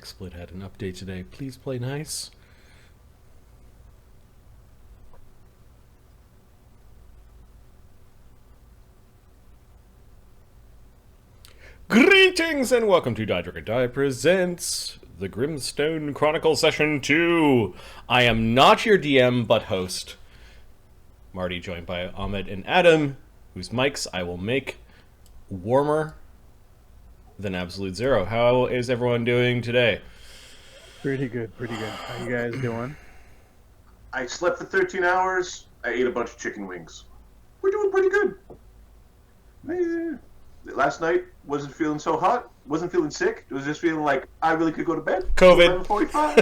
XSplit had an update today. Please play nice. Greetings and welcome to Die Drink or Die presents the Grimstone Chronicles Session 2. I am not your DM, but host. Marty, joined by Ahmed and Adam, whose mics I will make warmer than absolute zero. How is everyone doing today? Pretty good, pretty good. How you guys doing? I slept for 13 hours. I ate a bunch of chicken wings. We're doing pretty good. Last night, wasn't feeling so hot. Wasn't feeling sick. It was just feeling like I really could go to bed. COVID. 7:45.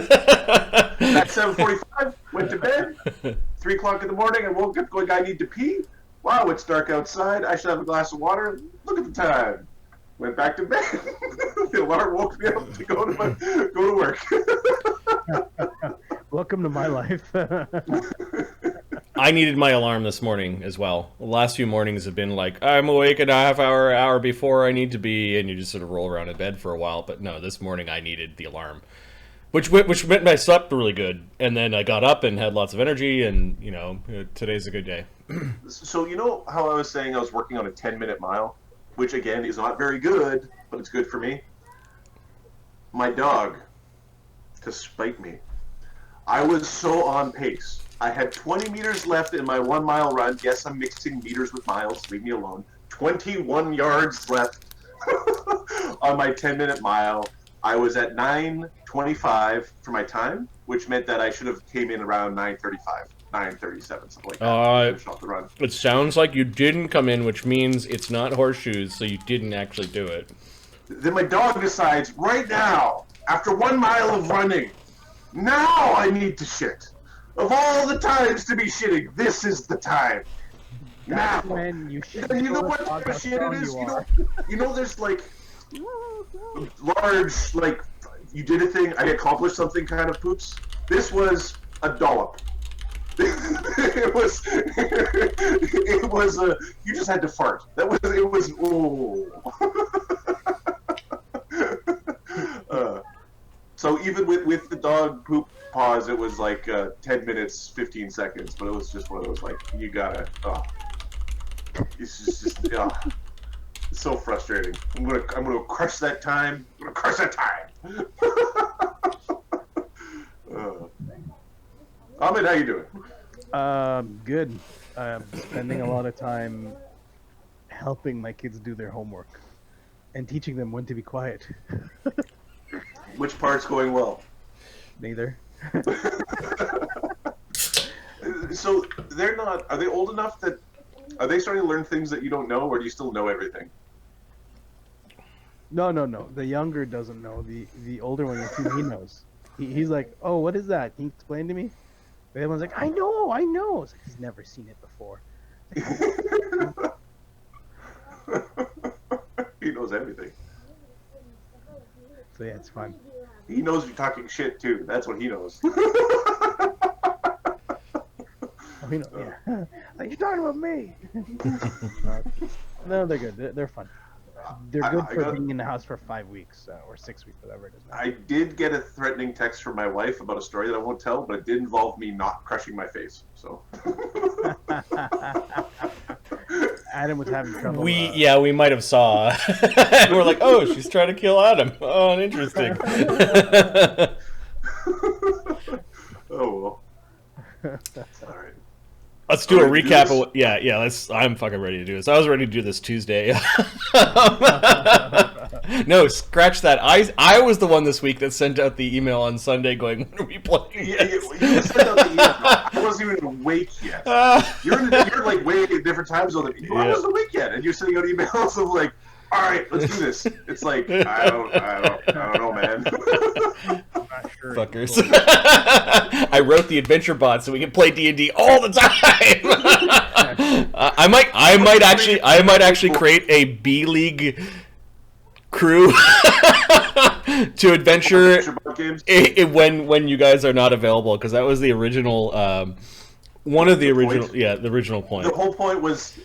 At 7:45, went to bed. 3 o'clock in the morning, I woke up going, I need to pee. Wow, it's dark outside. I should have a glass of water. Look at the time. Went back to bed. The alarm woke me up to go to work. Welcome to my life. I needed my alarm this morning as well. The last few mornings have been like, I'm awake a half hour before I need to be, and you just sort of roll around in bed for a while. But no, this morning I needed the alarm, which meant I slept really good, and then I got up and had lots of energy, and you know, today's a good day. So you know how I was saying I was working on a 10-minute mile, which again is not very good, but it's good for me. My dog, to spite me, I was so on pace. I had 20 meters left in my 1 mile run. Yes, I'm mixing meters with miles. Leave me alone. 21 yards left on my 10-minute mile. I was at 9:25 for my time, which meant that I should have came in around 9:35, 9:37, something like that. Finish off the run. It sounds like you didn't come in, which means it's not horseshoes, so you didn't actually do it. Then my dog decides, right now, after 1 mile of running, now I need to shit. Of all the times to be shitting, this is the time. Now. When you shit, And you know what type of shit it is? You know there's like large, like, you did a thing, I accomplished something kind of poops. This was a dollop. It was a, you just had to fart. It was, so even with the dog poop pause, it was like 10 minutes, 15 seconds, but it was just one of those, like, you gotta, it's just it's so frustrating. I'm gonna crush that time. I'm gonna crush that time. Ahmed, how you doing? Good. I'm spending a lot of time helping my kids do their homework and teaching them when to be quiet. Which part's going well? Neither. So they're not. Are they old enough that? Are they starting to learn things that you don't know, or do you still know everything? No. The younger doesn't know. The older one, he knows. He's like, oh, what is that? Can you explain to me? The other one's like, I know. It's like, he's never seen it before. He knows everything. So yeah, it's fun. He knows you're talking shit too. That's what he knows. Oh, he knows. Yeah. Like, you're talking about me. No, they're good. They're fun. They're good for being in the house for 5 weeks or 6 weeks, whatever it is now. I did get a threatening text from my wife about a story that I won't tell, but it did involve me not crushing my face. So. Adam was having trouble. We might have saw. We're like, oh, she's trying to kill Adam. Oh, interesting. Oh well. All right. Let's do a recap of I'm fucking ready to do this. I was ready to do this Tuesday. No, scratch that. I was the one this week that sent out the email on Sunday going, when are we playing? Yeah, you sent out the email. I wasn't even awake yet. You're like way in different time zone than me. I wasn't awake yet, and you're sending out emails of like, all right, let's do this. It's like I don't know, man. Sure. Fuckers. I wrote the adventure bot so we can play D&D all the time. I might actually create a B League crew to adventure when you guys are not available, because that was the original one of the original the original point. The whole point was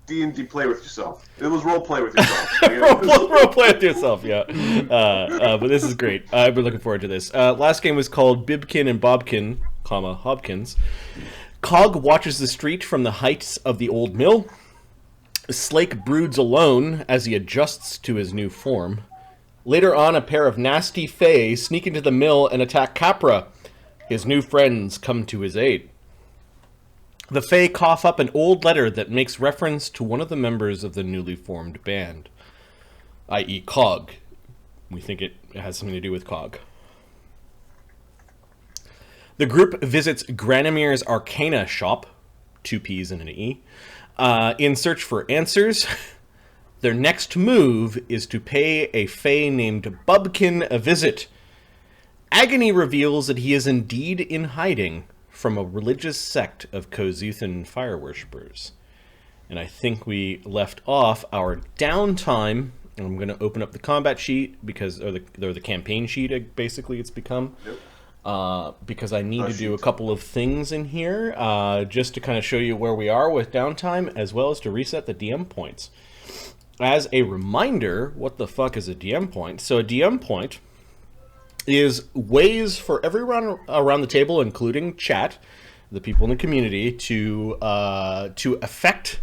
D&D play with yourself. It was role play with yourself. Role play with yourself, yeah. But this is great. I've been looking forward to this. Last game was called Bubkin and Bobkin, Hobkins. Cog watches the street from the heights of the old mill. Slake broods alone as he adjusts to his new form. Later on, a pair of nasty fae sneak into the mill and attack Capra. His new friends come to his aid. The fae cough up an old letter that makes reference to one of the members of the newly formed band, i.e. Cog. We think it has something to do with Cog. The group visits Granimir's Arcana shop, 2 P's and an E, in search for answers. Their next move is to pay a fae named Bubkin a visit. Agony reveals that he is indeed in hiding from a religious sect of Kozuthan fire worshippers. And I think we left off our downtime. I'm going to open up the combat sheet because, or the campaign sheet, basically it's become. Yep. Because I need to do a couple of things in here, just to kind of show you where we are with downtime, as well as to reset the DM points. As a reminder, what the fuck is a DM point? So a DM point is ways for everyone around the table, including chat, the people in the community, to affect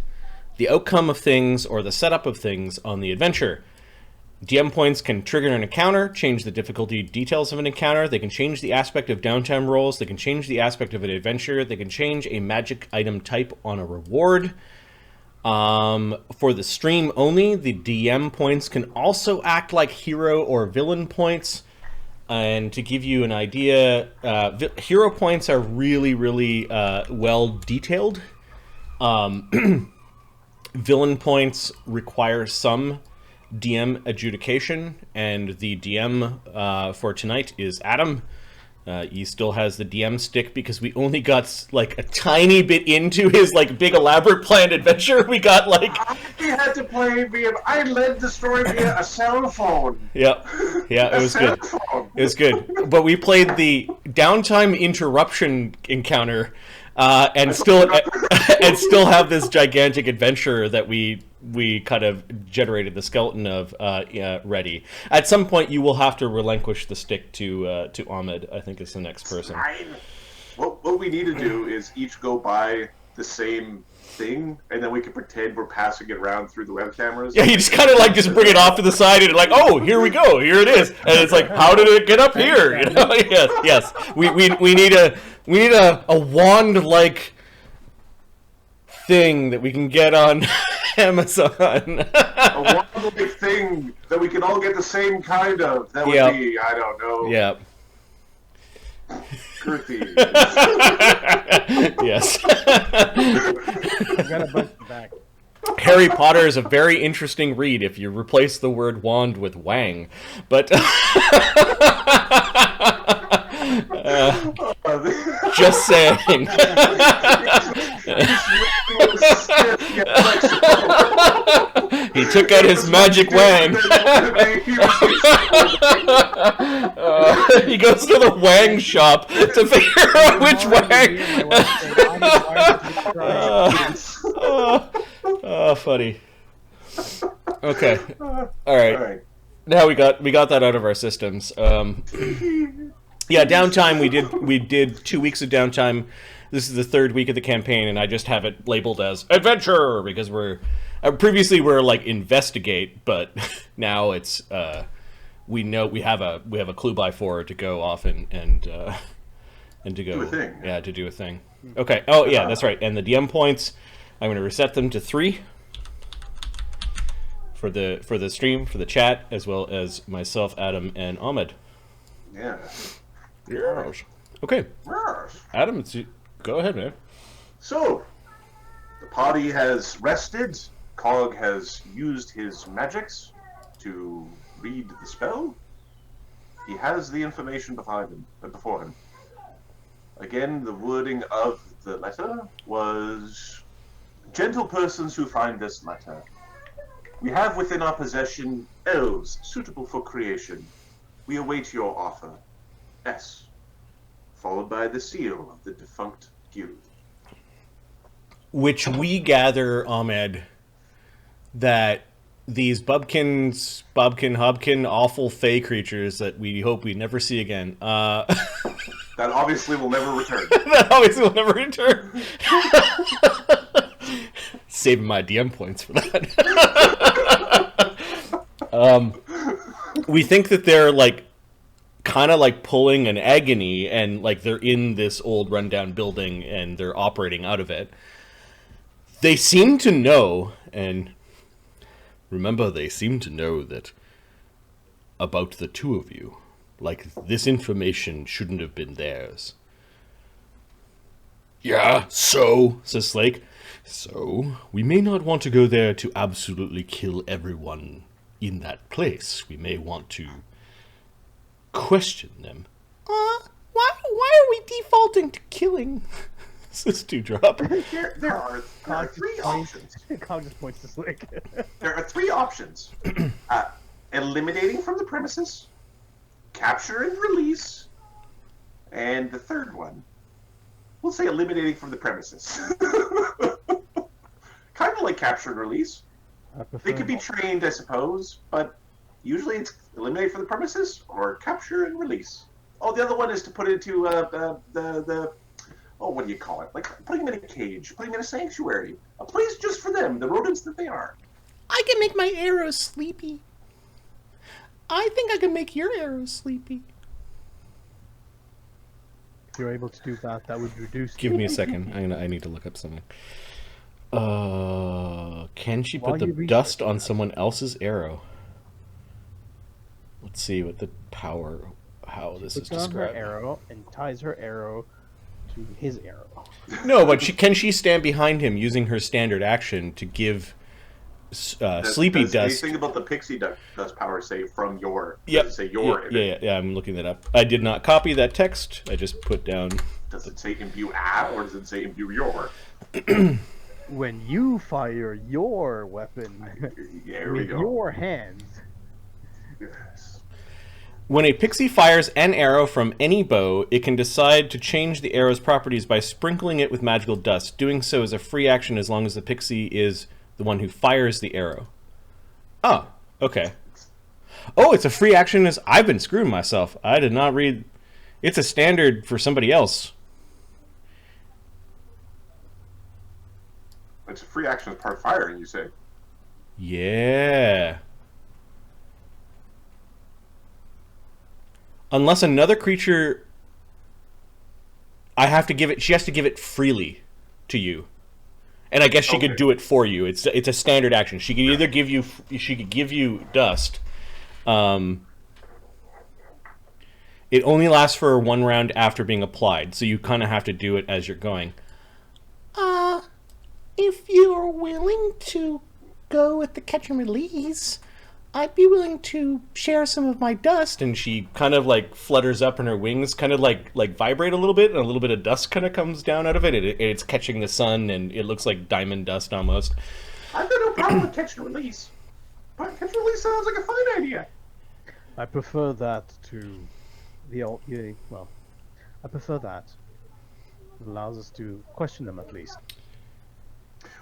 the outcome of things or the setup of things on the adventure. DM points can trigger an encounter, change the difficulty details of an encounter, they can change the aspect of downtime rolls, they can change the aspect of an adventure, they can change a magic item type on a reward. For the stream only, the DM points can also act like hero or villain points. And to give you an idea, hero points are really, really well detailed. Villain points require some DM adjudication, and the DM for tonight is Adam. He still has the DM stick because we only got like a tiny bit into his like big elaborate planned adventure. We got like I had to play via. I led the story via a cell phone. Yeah, it was good. It was good, but we played the downtime interruption encounter, and still have this gigantic adventure that we kind of generated the skeleton of ready. At some point, you will have to relinquish the stick to Ahmed. I think is the next person. What we need to do is each go buy the same thing, and then we can pretend we're passing it around through the web cameras. Yeah, you just kind of like just bring it off to the side and like, oh, here we go, here it is, and it's like, how did it get up here? You know? Yes. We need a wand like thing that we can get on Amazon. A wand-like thing that we can all get the same kind of. That would be, I don't know. Yeah. Girthy. Yes. I've got a bunch in the back. Harry Potter is a very interesting read if you replace the word wand with wang. But just saying. He took out his magic wang. He goes to the wang shop to figure out which wang. Funny. Okay. All right. Now we got that out of our systems. Yeah, downtime. We did 2 weeks of downtime. This is the third week of the campaign, and I just have it labeled as adventure because we're previously we're like investigate, but now it's we know we have a clue by 4 to go off and to go do a thing. Yeah, to do a thing. Okay. Oh yeah, that's right. And the DM points, I'm going to reset them to 3 for the stream, for the chat, as well as myself, Adam, and Ahmed. Yeah. Yes. Okay. Yes. Adam, go ahead, man. So, the party has rested. Cog has used his magics to read the spell. He has the information before him. Again, the wording of the letter was, gentle persons who find this letter. We have within our possession elves suitable for creation. We await your offer. S. Followed by the seal of the defunct guild. Which we gather, Ahmed, that these Bubkin, awful fey creatures that we hope we never see again, That obviously will never return. that obviously will never return. Saving my DM points for that. We think that they're like kind of like pulling an agony, and like they're in this old rundown building and they're operating out of it. They seem to know, and remember, they seem to know that about the two of you. Like, this information shouldn't have been theirs. Yeah, so, says Slake. So, we may not want to go there to absolutely kill everyone in that place. We may want to question them. Why are we defaulting to killing? Says Dewdrop. There are three options. Cog just points to Slake. There are three options. Eliminating from the premises, capture and release, and the third one, we'll say eliminating from the premises. Kind of like capture and release. They could be trained, I suppose, but usually it's eliminate from the premises or capture and release. Oh, the other one is to put it into what do you call it? Like putting them in a cage, putting them in a sanctuary, a place just for them, the rodents that they are. I can make my arrows sleepy. I think I can make your arrows sleepy. If you're able to do that, that would reduce... Give me a second. I need to look up something. Can she put the dust on someone else's arrow? Let's see what the power... How this is described. Puts on her arrow and ties her arrow to his arrow. No, but can she stand behind him using her standard action to give sleepy does dust? anything about the pixie dust power say from your? Yep. Does it say your? Yeah. I'm looking that up. I did not copy that text. I just put down. Does it say imbue or does it say imbue your? When you fire your weapon with your hands. Yes. When a pixie fires an arrow from any bow, it can decide to change the arrow's properties by sprinkling it with magical dust. Doing so is a free action as long as the pixie is the one who fires the arrow. Oh, okay. Oh, it's a free action as... I've been screwing myself. I did not read... It's a standard for somebody else. It's a free action as part of firing, you say? Yeah. Unless another creature... I have to give it... She has to give it freely to you. And I guess she could do it for you. It's a standard action. She could either give you... She could give you dust. It only lasts for 1 round after being applied, so you kind of have to do it as you're going. If you're willing to go with the catch and release, I'd be willing to share some of my dust. And she kind of like flutters up and her wings kind of like vibrate a little bit, and a little bit of dust kind of comes down out of it. It's catching the sun, and it looks like diamond dust almost. I've got no problem with catch and release. But catch and release sounds like a fine idea. I prefer that to the old... Well, I prefer that. It allows us to question them at least.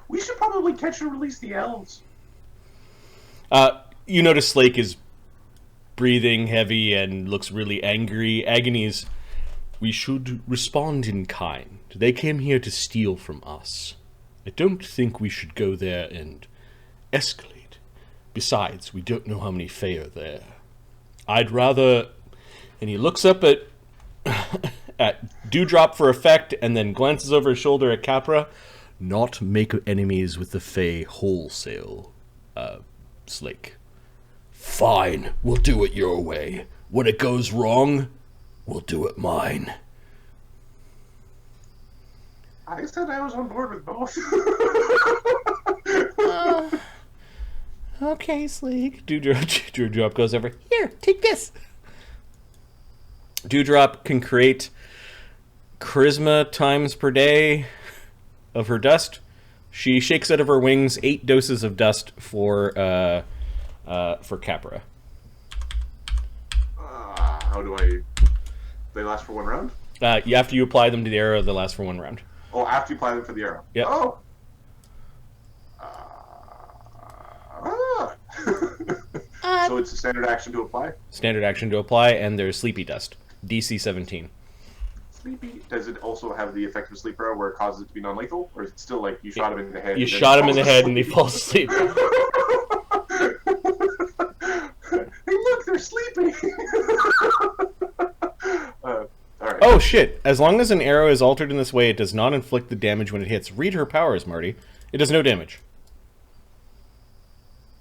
We should probably catch and release the elves. You notice Slake is breathing heavy and looks really angry. Agony's, we should respond in kind. They came here to steal from us. I don't think we should go there and escalate. Besides, we don't know how many Fae are there. I'd rather... And he looks up at Dewdrop for effect, and then glances over his shoulder at Capra. Not make enemies with the Fae wholesale, Slake. Fine, we'll do it your way. When it goes wrong, we'll do it mine. I said I was on board with both. Okay, Slake. Dewdrop goes over. Here, take this. Dewdrop can create charisma times per day of her dust. She shakes out of her wings 8 doses of dust for Capra. How do I... They last for 1 round? After you apply them to the arrow, they last for 1 round. Oh, after you apply them for the arrow? Yep. Oh! So it's a standard action to apply? Standard action to apply, and there's Sleepy Dust. DC 17. Sleepy. Does it also have the effect of sleep arrow where it causes it to be non-lethal? Or is it still like you shot him in the head? You shot him in the head and he falls asleep. Hey, look, they're sleeping! Alright. Oh shit! As long as an arrow is altered in this way, it does not inflict the damage when it hits. Read her powers, Marty. It does no damage.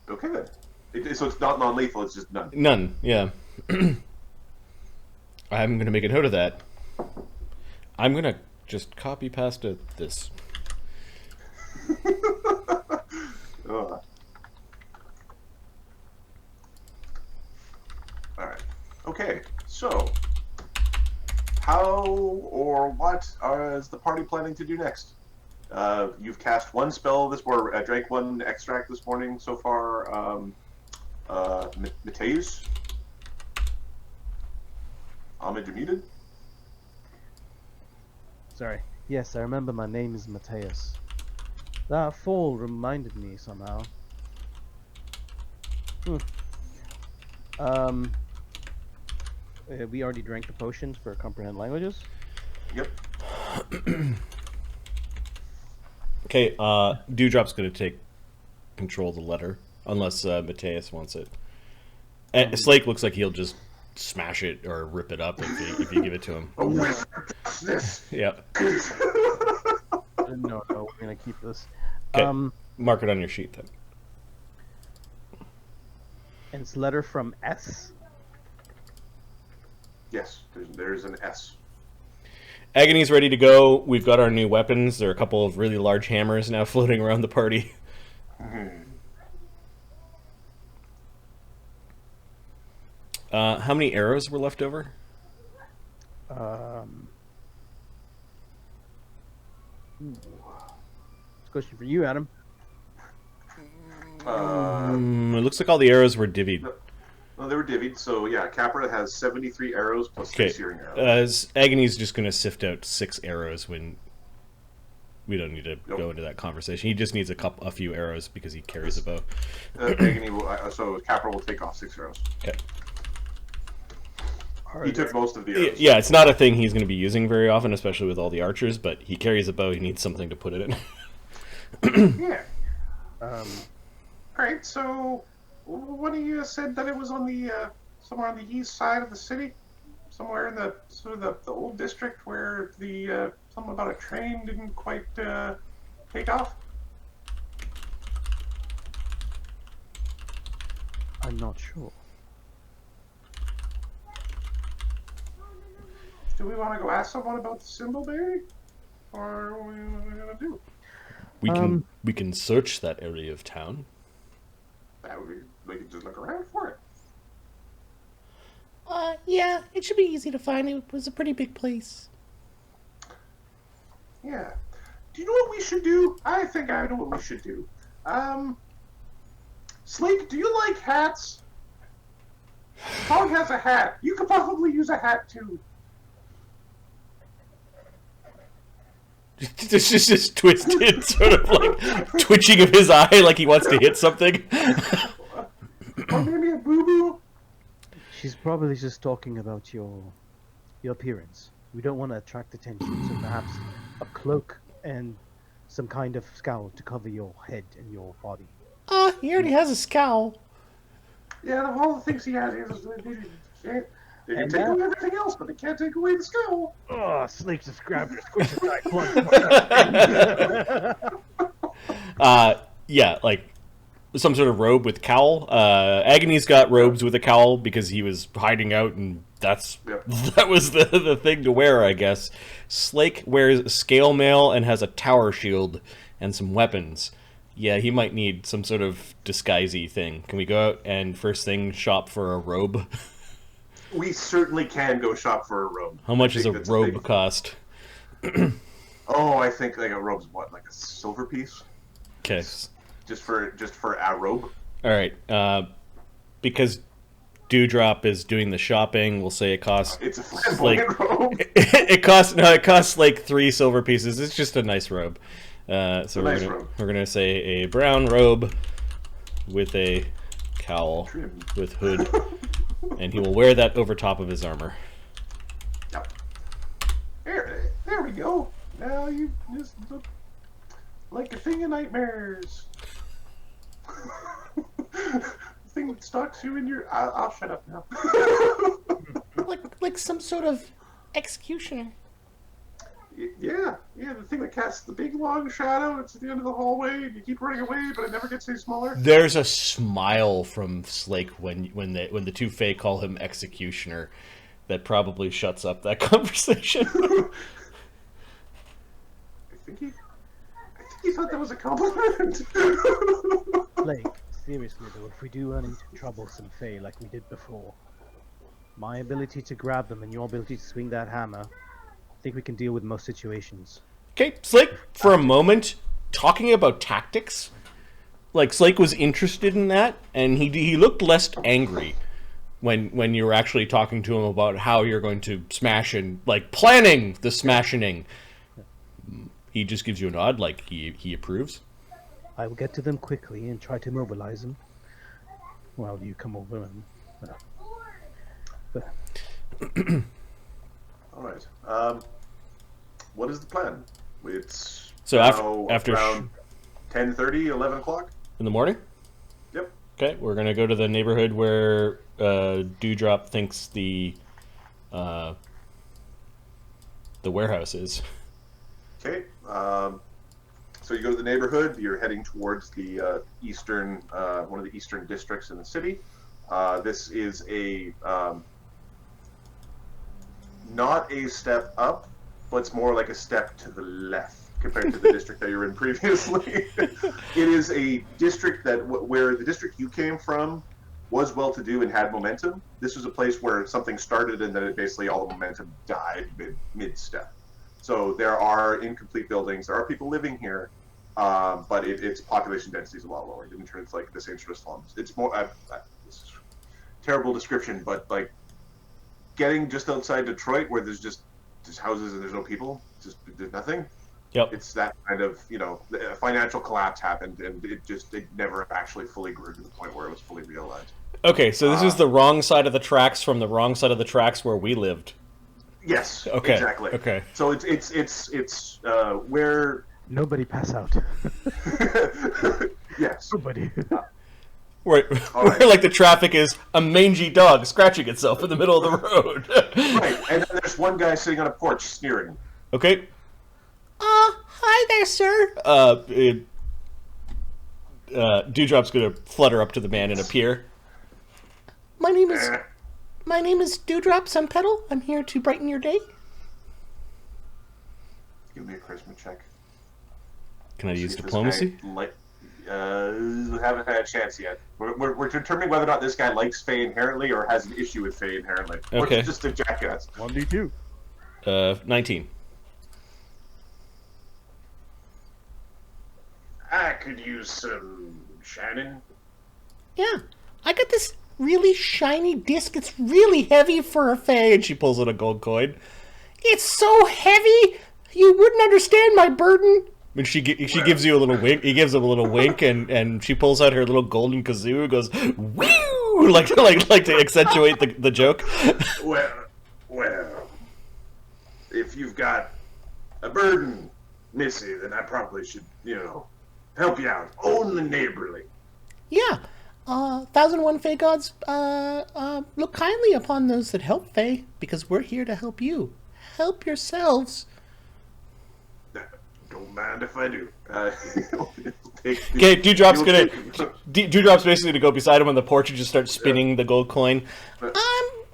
Okay then. So it's not non-lethal, it's just none. None, yeah. I'm gonna make a note of that. I'm gonna just copy pasta this. Alright. Okay, so how or what is the party planning to do next? You've cast one spell this morning, drank one extract this morning so far. Mateus? Ahmed, you muted? Sorry. Yes, I remember my name is Mateus. That fall reminded me somehow. We already drank the potions for comprehend languages. Yep. Okay, Dewdrop's gonna take control of the letter, unless Mateus wants it. And Slake looks like he'll just smash it or rip it up if you give it to him. Oh, this. Yeah. No, we're gonna keep this. Okay. Mark it on your sheet then. And it's letter from S. Yes, there's an S. Agony's ready to go. We've got our new weapons. There are a couple of really large hammers now floating around the party. How many arrows were left over? Question for you, Adam. It looks like all the arrows were divvied. No, they were divvied, so yeah, Capra has 73 arrows plus 3 Okay. searing arrows. Agony's just going to sift out 6 arrows when... We don't need to Nope. go into that conversation. He just needs a few arrows because he carries a bow. Agony will, so Capra will take off 6 arrows. Okay. He took most of the arrows. Yeah, it's not a thing he's going to be using very often, especially with all the archers, but he carries a bow. He needs something to put it in. Yeah. Alright, so what of you said that it was on the somewhere on the east side of the city? Somewhere in the sort of the old district where the something about a train didn't quite take off? I'm not sure. Do we want to go ask someone about the symbol, maybe? Or what are we gonna do? We can search that area of town. That would be, we could just look around for it. Yeah, it should be easy to find. It was a pretty big place. Yeah. Do you know what we should do? I think I know what we should do. Slake, do you like hats? Hog has a hat. You could probably use a hat too. This is just twisted, sort of like twitching of his eye like he wants to hit something. Or maybe a boo-boo. She's probably just talking about your appearance. We don't want to attract attention, so perhaps a cloak and some kind of scowl to cover your head and your body. He already has a scowl. Yeah, of all the things he has, they can take away everything else, but they can't take away the skull. Oh, Slake just grabbed her, squished it. Yeah, like some sort of robe with cowl. Agony's got robes with a cowl because he was hiding out, and that was the thing to wear, I guess. Slake wears scale mail and has a tower shield and some weapons. Yeah, he might need some sort of disguisey thing. Can we go out and first thing shop for a robe? We certainly can go shop for a robe. How much does a robe cost? Oh, I think like a robe's what, like a silver piece? Okay. Just for a robe. All right. Because Dewdrop is doing the shopping, we'll say it costs. It's a flamboyant robe. It costs like 3 silver pieces. It's just a nice robe. So we're gonna say a brown robe with a cowl Trim. with hood, and he will wear that over top of his armor. Yep. There we go. Now you just look like a thing of nightmares. The thing that stalks you in your... I'll shut up now. Like some sort of executioner. Yeah, the thing that casts the big long shadow. It's at the end of the hallway, and you keep running away, but it never gets any smaller. There's a smile from Slake when the two Fae call him executioner, that probably shuts up that conversation. I think he thought that was a compliment. Slake, seriously though, if we do run into troublesome Fae like we did before, my ability to grab them and your ability to swing that hammer, I think we can deal with most situations. Okay, Slake, for a moment, talking about tactics, like Slake was interested in that, and he looked less angry when you were actually talking to him about how you're going to smash and, like, planning the smashing. He just gives you a nod, like he approves. I will get to them quickly and try to mobilize them while you come over and... All right. What is the plan? It's So now after around 10:30, 11 o'clock. in the morning. Yep. Okay, we're gonna go to the neighborhood where Dewdrop thinks the warehouse is. Okay. So you go to the neighborhood. You're heading towards the eastern, one of the eastern districts in the city. This is a not a step up, but it's more like a step to the left compared to the district that you were in previously. It is a district that where the district you came from was well-to-do and had momentum. This was a place where something started and then it basically all the momentum died mid-step. So there are incomplete buildings. There are people living here, but its population density is a lot lower in terms of like the same sort of slums. It's more this is a terrible description, but like getting just outside Detroit where there's just houses and there's no people, just there's nothing. Yep. It's that kind of, a financial collapse happened and it never actually fully grew to the point where it was fully realized. Okay, so this is the wrong side of the tracks from the wrong side of the tracks where we lived. Yes. Okay. Exactly. Okay. So it's where. Nobody pass out. Yes. Nobody. Where right. like the traffic is a mangy dog scratching itself in the middle of the road. Right, and then there's one guy sitting on a porch sneering. Okay. Hi there, sir. Dewdrop's gonna flutter up to the man and appear. My name is Dewdrop Sunpetal. I'm here to brighten your day. Give me a charisma check. Can I use See if this diplomacy? guy haven't had a chance yet. We're determining whether or not this guy likes Fae inherently or has an issue with Fae inherently. Okay. Or it's just a jackass. 1d2. 19. I could use some shining. Yeah, I got this really shiny disc. It's really heavy for a Fae. And she pulls out a gold coin. It's so heavy, you wouldn't understand my burden. And she gives you a little wink. He gives him a little wink, and she pulls out her little golden kazoo and goes, "Woo!" like to accentuate the joke. Well, if you've got a burden, Missy, then I probably should, help you out. Only neighborly. Yeah, 1001 Fae gods look kindly upon those that help Fae, because we're here to help you. Help yourselves. Don't mind if I do. Okay, Dewdrop's basically to go beside him on the porch and just start spinning the gold coin. I'm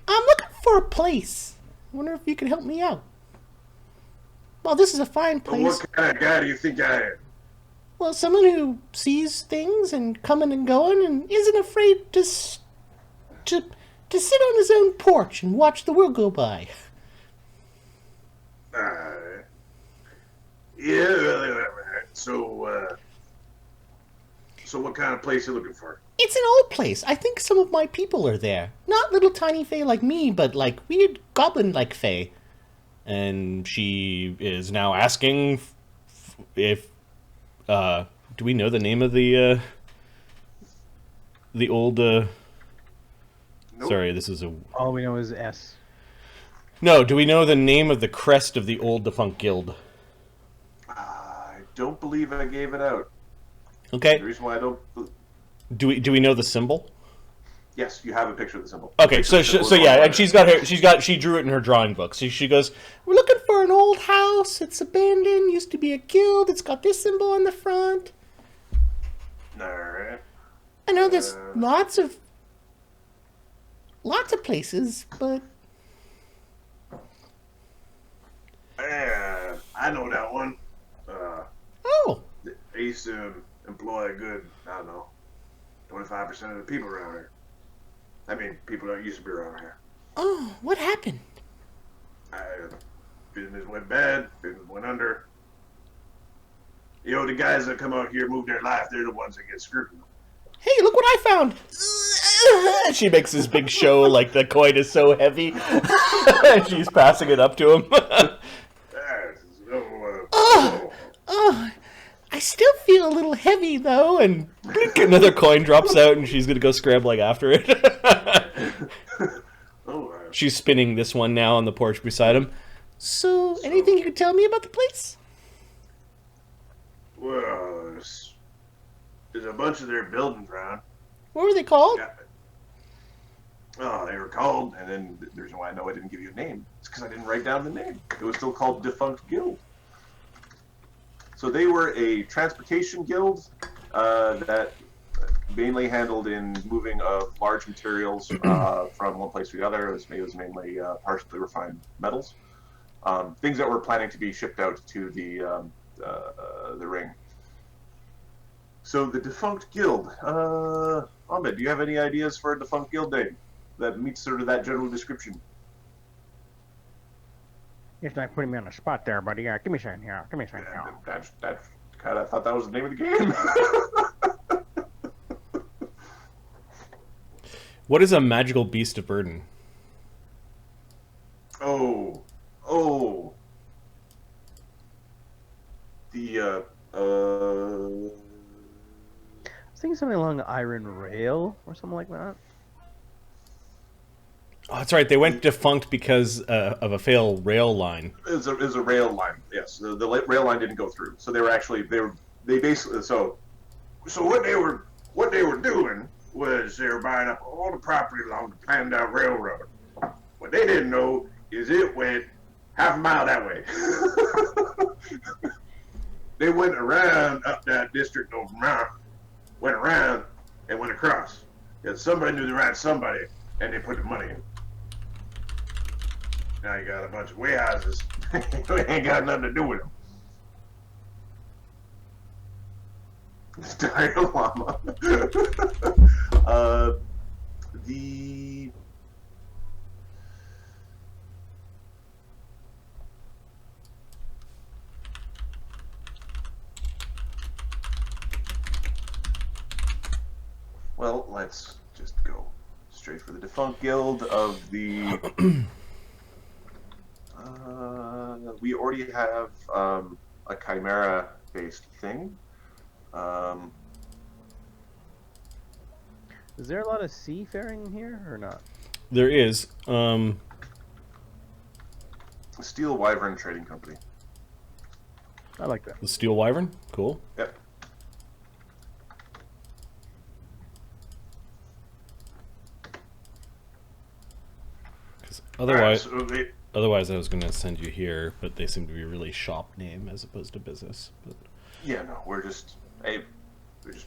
looking for a place. I wonder if you could help me out. Well, this is a fine place. What kind of guy do you think I am? Well, someone who sees things and coming and going and isn't afraid to sit on his own porch and watch the world go by. Yeah. So what kind of place are you looking for? It's an old place. I think some of my people are there. Not little tiny Fae like me, but like weird goblin-like Fae. And she is now asking if do we know the name of the the old? Nope. Sorry, this is a. All we know is S. No, do we know the name of the crest of the old defunct guild? I don't believe I gave it out. Okay. The reason why I don't... Do we know the symbol? Yes, you have a picture of the symbol. Okay, so yeah, and she drew it in her drawing book. So she goes, We're looking for an old house. It's abandoned. Used to be a guild. It's got this symbol on the front. Alright. I know there's lots of places, but I know that one. oh, They used to employ a good, I don't know, 25% of the people around here. I mean, people that used to be around here. oh, what happened? Business went bad, business went under. You know, the guys that come out here move their life, they're the ones that get screwed. Hey, look what I found! she makes this big show like the coin is so heavy, and she's passing it up to him. Oh, I still feel a little heavy though, and another coin drops out, and she's gonna go scrambling after it. She's spinning this one now on the porch beside him. So, anything you could tell me about the place? Well, there's a bunch of their buildings around. What were they called? Yeah. Oh, they were called, and then the reason why I know I didn't give you a name is because I didn't write down the name. It was still called Defunct Guild. So they were a transportation guild that mainly handled in moving of large materials from one place to the other. It was mainly partially refined metals, things that were planning to be shipped out to the ring. So the Defunct Guild. Ahmed, do you have any ideas for a Defunct Guild name that meets sort of that general description? You're not putting me on the spot there, buddy. Give me a second here. Give me a second here. That's kind of, I thought that was the name of the game. What is a magical beast of burden? Oh. The, I was thinking something along Iron Rail or something like that. Oh, that's right. They went defunct because of a failed rail line. It was a rail line. Yes, the rail line didn't go through. So they basically so what they were doing was they were buying up all the property along the planned out railroad. What they didn't know is it went half a mile that way. They went around up that district over mountain, went around and went across. Because somebody knew the right somebody, and they put the money in. Now you got a bunch of warehouses. You ain't got nothing to do with them. It's Dalai Lama. Well, let's just go straight for the Defunct Guild of the... we already have a chimera-based thing. Is there a lot of seafaring here or not? There is. Steel Wyvern Trading Company. I like that. The Steel Wyvern? Cool. Yep. Otherwise, Right, otherwise I was going to send you here, but they seem to be really shop name as opposed to business. But yeah, no, we're just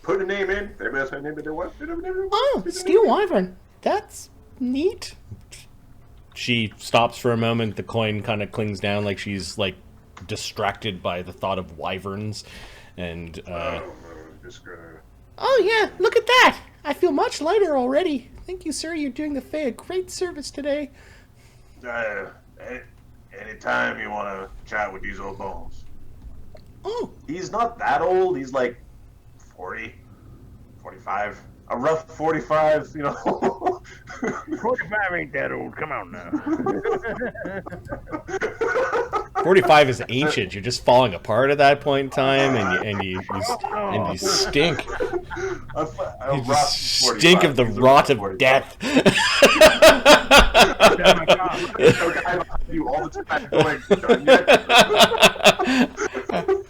putting a name in. If everybody else has a name that they want. Oh, Steel Wyvern. That's neat. she stops for a moment. The coin kind of clings down like she's like distracted by the thought of wyverns, and Oh yeah, look at that! I feel much lighter already. Thank you, sir. You're doing the Fae a great service today. Anytime you want to chat with these old bones. Oh, He's not that old. He's like 40, 45. A rough 45, you know. 45 ain't that old. Come on now. 45 is ancient. You're just falling apart at that point in time, and you stink. You just stink of the rot of death.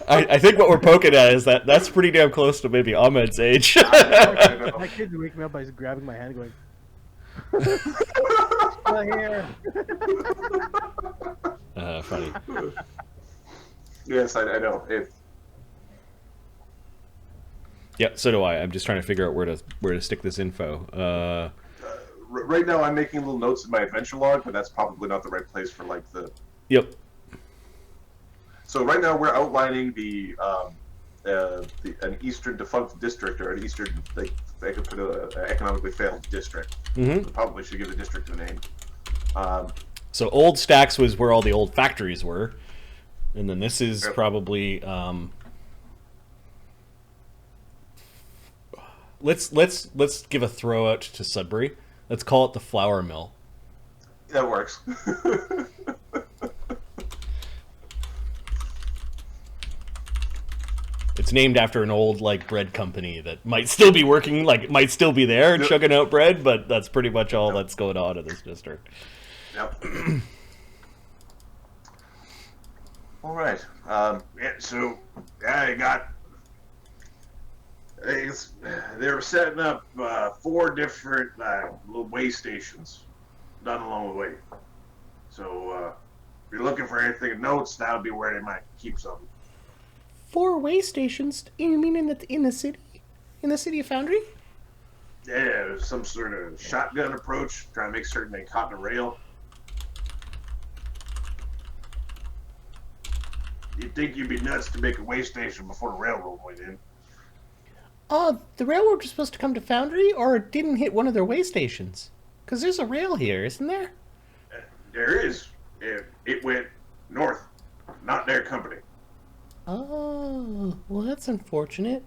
I think what we're poking at is that's pretty damn close to maybe Ahmed's age. My kids wake me up by grabbing my hand, going, "Still here." Funny. Yes, I know. Yeah, so do I. I'm just trying to figure out where to stick this info. Right now, I'm making little notes in my adventure log, but that's probably not the right place for like the. Yep. So right now we're outlining an eastern defunct district, or an eastern, like they could put an economically failed district. Mm-hmm. So probably should give the district a name. So Old Stacks was where all the old factories were, and then this is probably. Let's give a throw out to Sudbury. Let's call it the flour mill. That works. It's named after an old like bread company that might still be working, like it might still be there and chugging out bread, but that's pretty much all that's going on in this district. Yep. All right. So I got. They were setting up 4 different little way stations down along the way. So if you're looking for anything of notes, that would be where they might keep something. 4 way stations? You mean in the city? In the city of Foundry? Yeah, there's some sort of shotgun approach, trying to make certain they caught the rail. You'd think you'd be nuts to make a way station before the railroad went in. Oh, the railroad was supposed to come to Foundry, or it didn't hit one of their way stations? Because there's a rail here, isn't there? There is. It went north, not their company. Oh, well, that's unfortunate.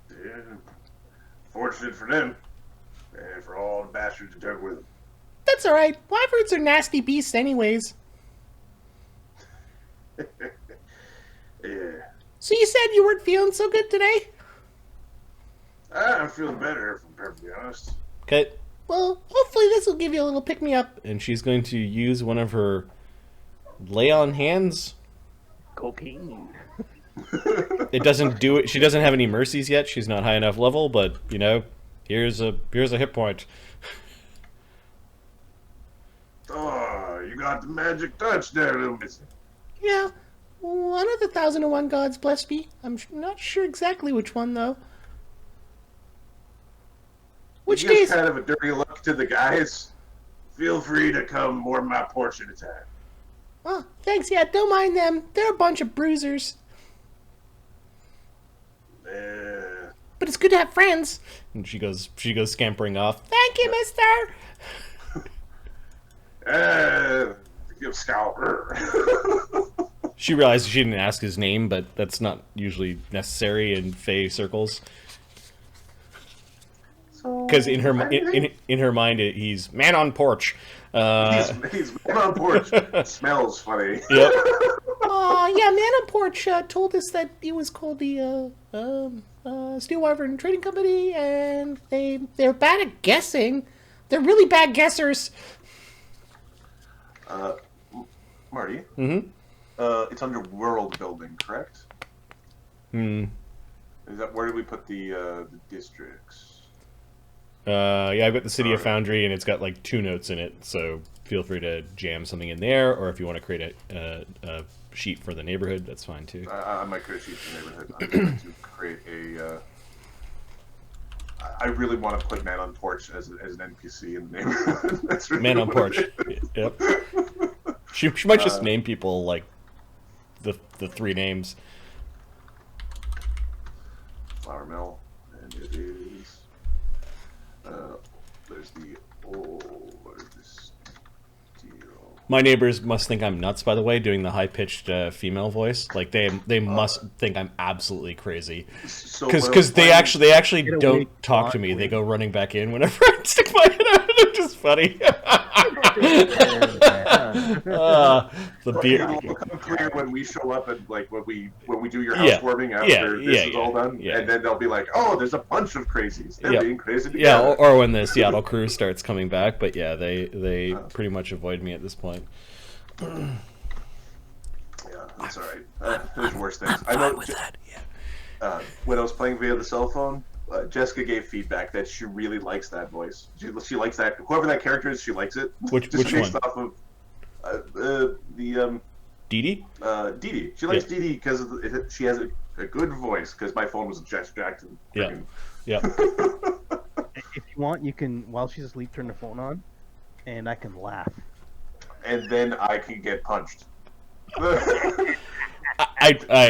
Yeah, fortunate for them, and for all the bastards who took with them. That's all right. Wyverns are nasty beasts anyways. Yeah. So you said you weren't feeling so good today? I'm feeling better, if I'm perfectly honest. Okay. Well, hopefully this will give you a little pick-me-up. And she's going to use one of her lay-on hands. Cocaine. It doesn't do it. She doesn't have any mercies yet. She's not high enough level, but you know, here's a hit point. Oh, you got the magic touch there, little missy. Yeah, one of the 1001 gods blessed me. I'm not sure exactly which one, though. Which You give days? kind of a dirty look to the guys. Feel free to come more my porch at a time. Oh, thanks. Yeah, don't mind them. They're a bunch of bruisers. But it's good to have friends. And she goes scampering off. Thank you, mister. Give scout. She realizes she didn't ask his name, but that's not usually necessary in Fey circles. Because in her mind, he's man on porch. He's man on porch. Smells funny. Yep. Oh, yeah, Man on Porch told us that it was called the Steel Wyvern Trading Company, and they're bad at guessing. They're really bad guessers. Marty. Mm-hmm. It's under world building, correct? Hmm. Is that where did we put the districts? Yeah, I've got the City of Foundry, and it's got like 2 notes in it, so feel free to jam something in there, or if you want to create a sheet for the neighborhood, that's fine too. I might create a sheet for the neighborhood. I'm going to create a... I really want to put Man on Porch as an NPC in the neighborhood. That's really Man on Porch. Yep. She might just name people like the 3 names. Flour mill, and it is... there's the old... What is this? Steel... My neighbors must think I'm nuts, by the way, doing the high-pitched female voice. Like, they must think I'm absolutely crazy. Because they actually don't talk to me. They go running back in whenever I stick my head out. It's just funny. The It'll beer. become clear when we show up and like when we do your Yeah, housewarming yeah, after this yeah, is all done, yeah. and then they'll be like, "Oh, there's a bunch of crazies. They're Yeah. being crazy Yeah, together." or when the Seattle crew starts coming back, but yeah, they pretty much avoid me at this point. Yeah, that's all right. There's worse things. I know. with that. Yeah. When I was playing via the cell phone, Jessica gave feedback that she really likes that voice. She likes that. Whoever that character is, she likes it. Which based one? off of the Dee Dee? Dee Dee. She likes Dee Dee because she has a good voice. Because my phone was jacked. Yeah. Yeah. If you want, you can, while she's asleep, turn the phone on, and I can laugh. And then I can get punched.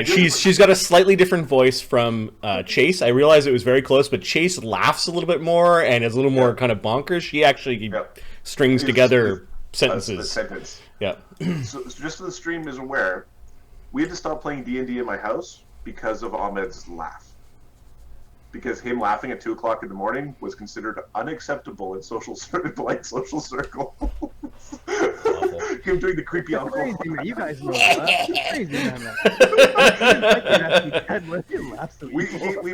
She's got a slightly different voice from Chase. I realize it was very close, but Chase laughs a little bit more and is a little more kind of bonkers. She actually strings together sentences. A sentence. Yeah. So just so the stream is aware, we had to stop playing D&D in my house because of Ahmed's laugh. Because him laughing at 2 o'clock in the morning was considered unacceptable in social circles. Him doing the creepy uncle. Crazy, man. You guys know that. It's crazy,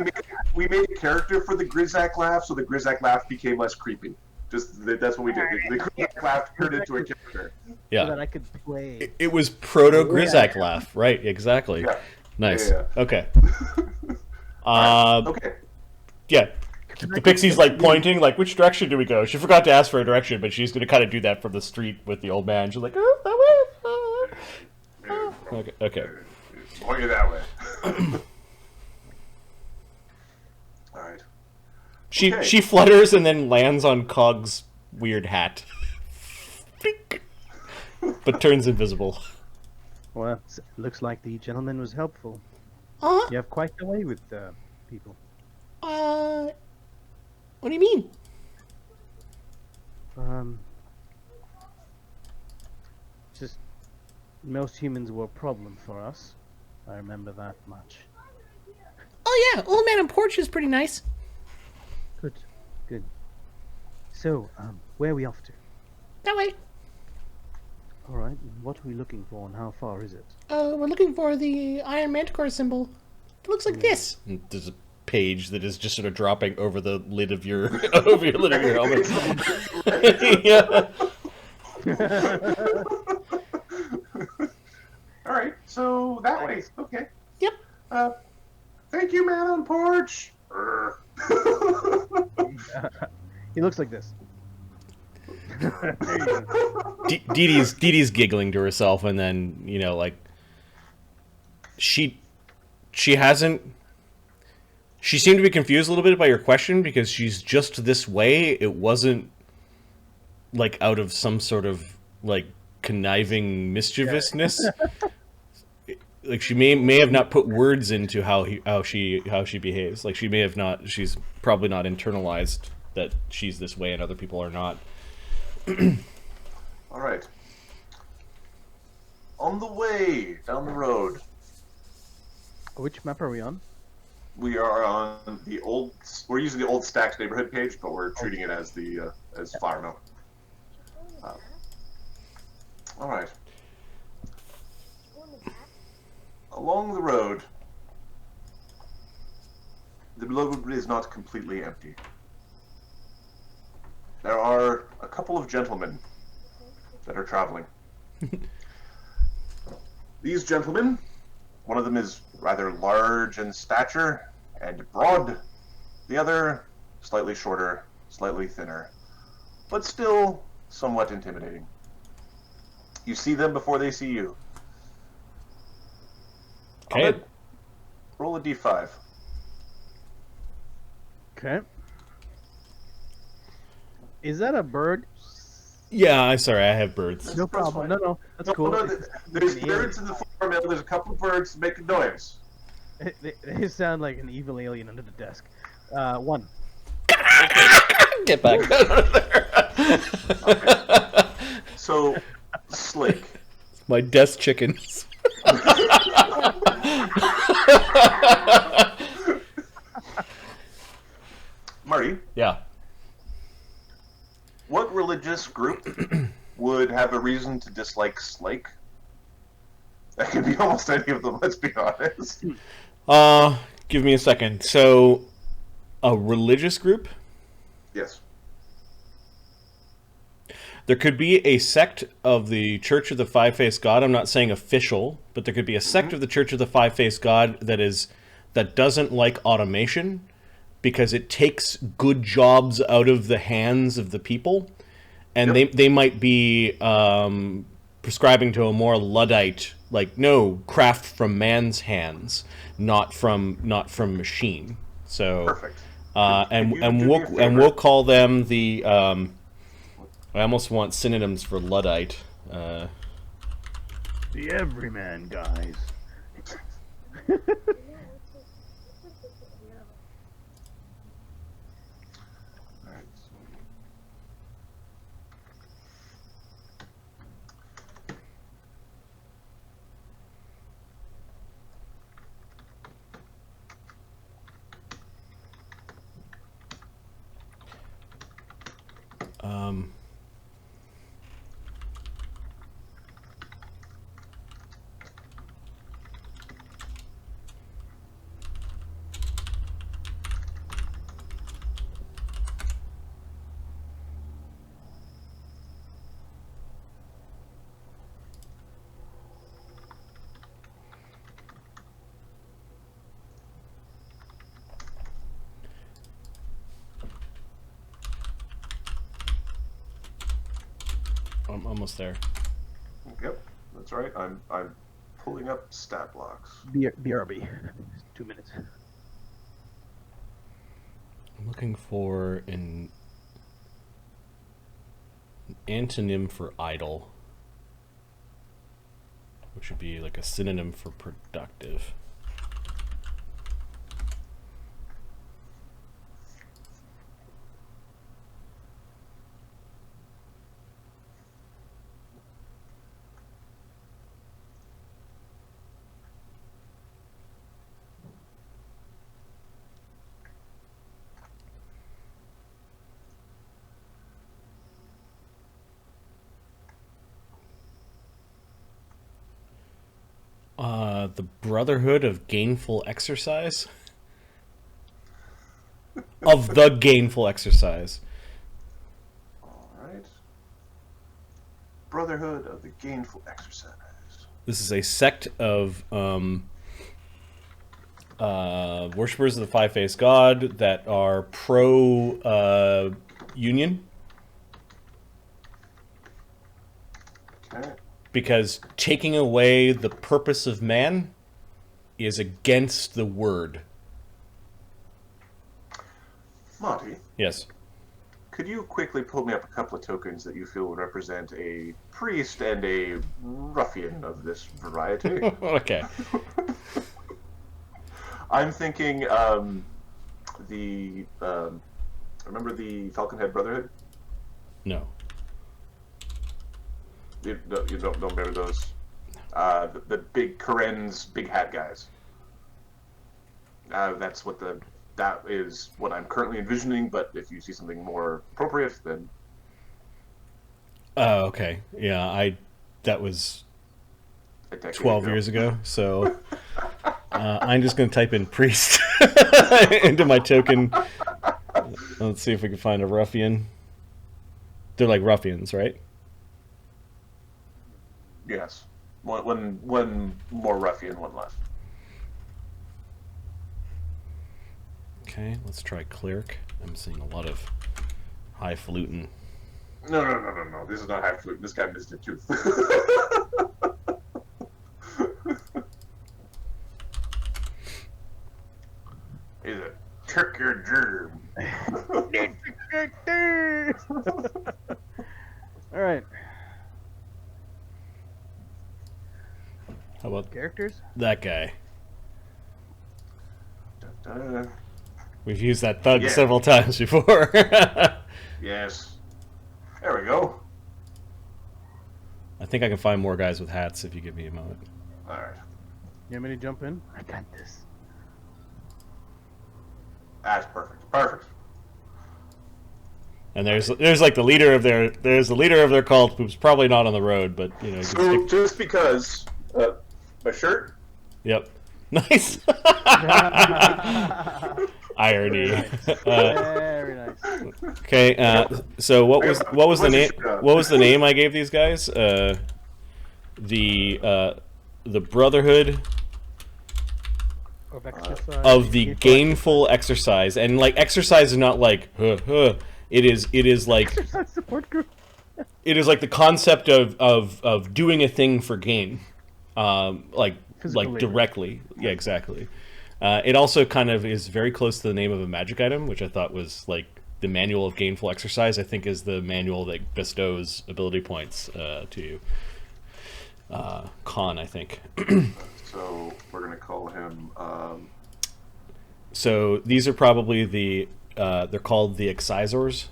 man. We made a character for the Grizzak laugh, so the Grizzak laugh became less creepy. That's what we did. The Grizzak laugh turned into a character. Yeah. So that I could play. It was proto Grizzak laugh, right? Exactly. Yeah. Nice. Yeah. Okay. Okay. Yeah. The pixie's like pointing, like, which direction do we go? She forgot to ask for a direction, but she's going to kind of do that from the street with the old man. She's like, oh, that way. Okay. Point you that way. All right. She flutters and then lands on Cog's weird hat. But turns invisible. Well, looks like the gentleman was helpful. Uh-huh. You have quite the way with people. What do you mean? Just most humans were a problem for us. I remember that much. Oh yeah, old man on porch is pretty nice. Good. So, where are we off to? That way. All right. What are we looking for, and how far is it? We're looking for the Iron Manticore symbol. It looks like this. And there's a page that is just sort of dropping over the lid of your helmet. Yeah. All right, so that way. Okay. Yep. Thank you, man on porch. He looks like this. There you go. Dee Dee's giggling to herself, and then like she hasn't. She seemed to be confused a little bit by your question because she's just this way. It wasn't like out of some sort of like conniving mischievousness. Like she may have not put words into how she behaves. Like she may have not. She's probably not internalized that she's this way and other people are not. All right. On the way down the road. Which map are we on? We are on the old. We're using the old Stacks neighborhood page, but we're treating it as the as Flower Mill. All right. Along the road, the road is not completely empty. There are a couple of gentlemen that are traveling. These gentlemen, one of them is rather large in stature and broad, the other slightly shorter, slightly thinner, but still somewhat intimidating. You see them before they see you. Okay. Ahmed, roll a d5. Okay. Is that a bird? Yeah, I'm sorry. I have birds. No problem. fine. No, that's cool. No, there's birds in the farm mill. There's a couple of birds making noise. They sound like an evil alien under the desk. 1. Get back out of there. So, Slake. My desk chickens. Marty, Yeah. what religious group would would have a reason to dislike Slake. That could be almost any of them, let's be honest. Give me a second. So, a religious group? Yes. There could be a sect of the Church of the Five-Faced God. I'm not saying official, but there could be a sect of the Church of the Five-Faced God that doesn't like automation because it takes good jobs out of the hands of the people, and they might be prescribing to a more Luddite, like, no, craft from man's hands, not from machine. So Perfect. and we'll call them the I almost want synonyms for Luddite. The everyman guys. I'm almost there. Yep, that's right. I'm pulling up stat blocks. BRB. 2 minutes. I'm looking for an antonym for idle, which would be like a synonym for productive. The Brotherhood of Gainful Exercise? Of the Gainful Exercise. Alright. Brotherhood of the Gainful Exercise. This is a sect of worshippers of the Five-Faced God that are pro-union. Okay. Because taking away the purpose of man is against the word. Monty, Yes. could you quickly pull me up a couple of tokens that you feel would represent a priest and a ruffian of this variety? Okay. I'm thinking remember the Falconhead Brotherhood? No. You don't remember those? The big Karen's big hat guys. That is what I'm currently envisioning, but if you see something more appropriate, then... Oh, okay. Yeah, that was 12 years ago, so I'm just going to type in priest into my token. Let's see if we can find a ruffian. They're like ruffians, right? Yes. One more ruffian, one less. Okay, let's try cleric. I'm seeing a lot of highfalutin. No. This is not highfalutin. This guy missed it too. He's a turkey germ. All right. How about Characters? that guy? Da-da. We've used that thug Yeah. several times before. Yes. There we go. I think I can find more guys with hats if you give me a moment. Alright. You want me to jump in? I got this. That's perfect. Perfect. And there's like the leader of their cult who's probably not on the road, but you know. So just because my shirt. Yep. Nice. Irony. Very nice. Okay. So what was the name? What was the name I gave these guys? The Brotherhood of the Gainful Exercise, and like exercise is not like It is like support group. It is like the concept of doing a thing for gain, like directly. Yeah, exactly. It also kind of is very close to the name of a magic item, which I thought was like the Manual of Gainful Exercise. I think is the manual that bestows ability points to you. Con, I think. So we're gonna call him. So these are probably they're called the excisors,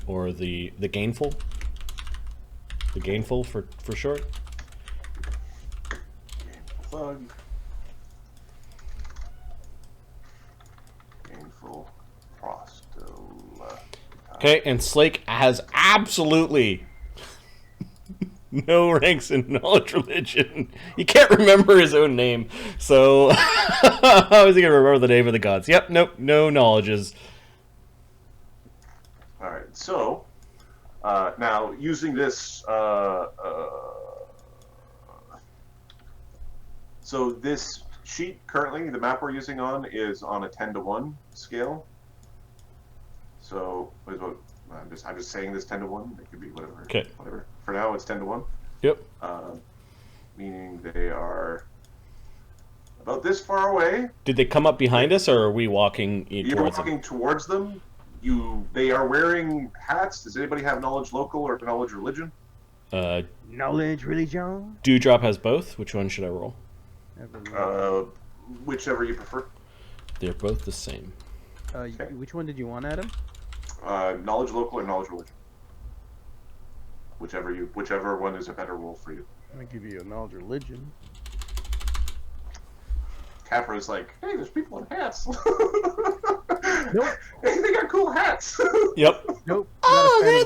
or the gainful. The gainful for short. Thug. Gainful proselyte. Okay, and Slake has absolutely no ranks in knowledge religion. He can't remember his own name, so how is he going to remember the name of the gods? Yep, nope, no knowledges. All right, so now using this, so this sheet currently, the map we're using on is on a 10-to-1 scale. So I'm just saying this 10-to-1. It could be whatever. Okay. Whatever. For now, it's 10-to-1. Yep. Meaning they are about this far away. Did they come up behind us, or are we walking towards them? You're walking towards them. They are wearing hats. Does anybody have knowledge local or knowledge religion? Knowledge religion. Dewdrop has both. Which one should I roll? Whichever you prefer. They're both the same. Okay. Which one did you want, Adam? Knowledge local or knowledge religion. Whichever one is a better roll for you. I'm gonna give you a knowledge religion. Capra is like, hey, there's people in hats. Nope. Hey, they got cool hats. Yep. Nope. Oh, they're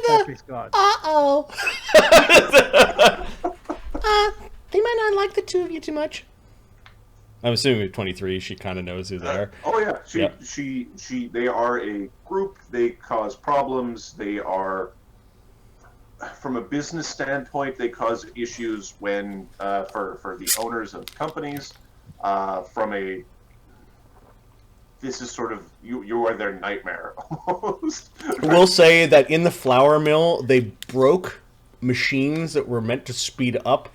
they might not like the two of you too much. I'm assuming at 23, she kind of knows who they are. Oh yeah, Yep. They are a group. They cause problems. They are, from a business standpoint, they cause issues when for the owners of companies. This is sort of you are their nightmare almost. We'll say that in the flour mill, they broke machines that were meant to speed up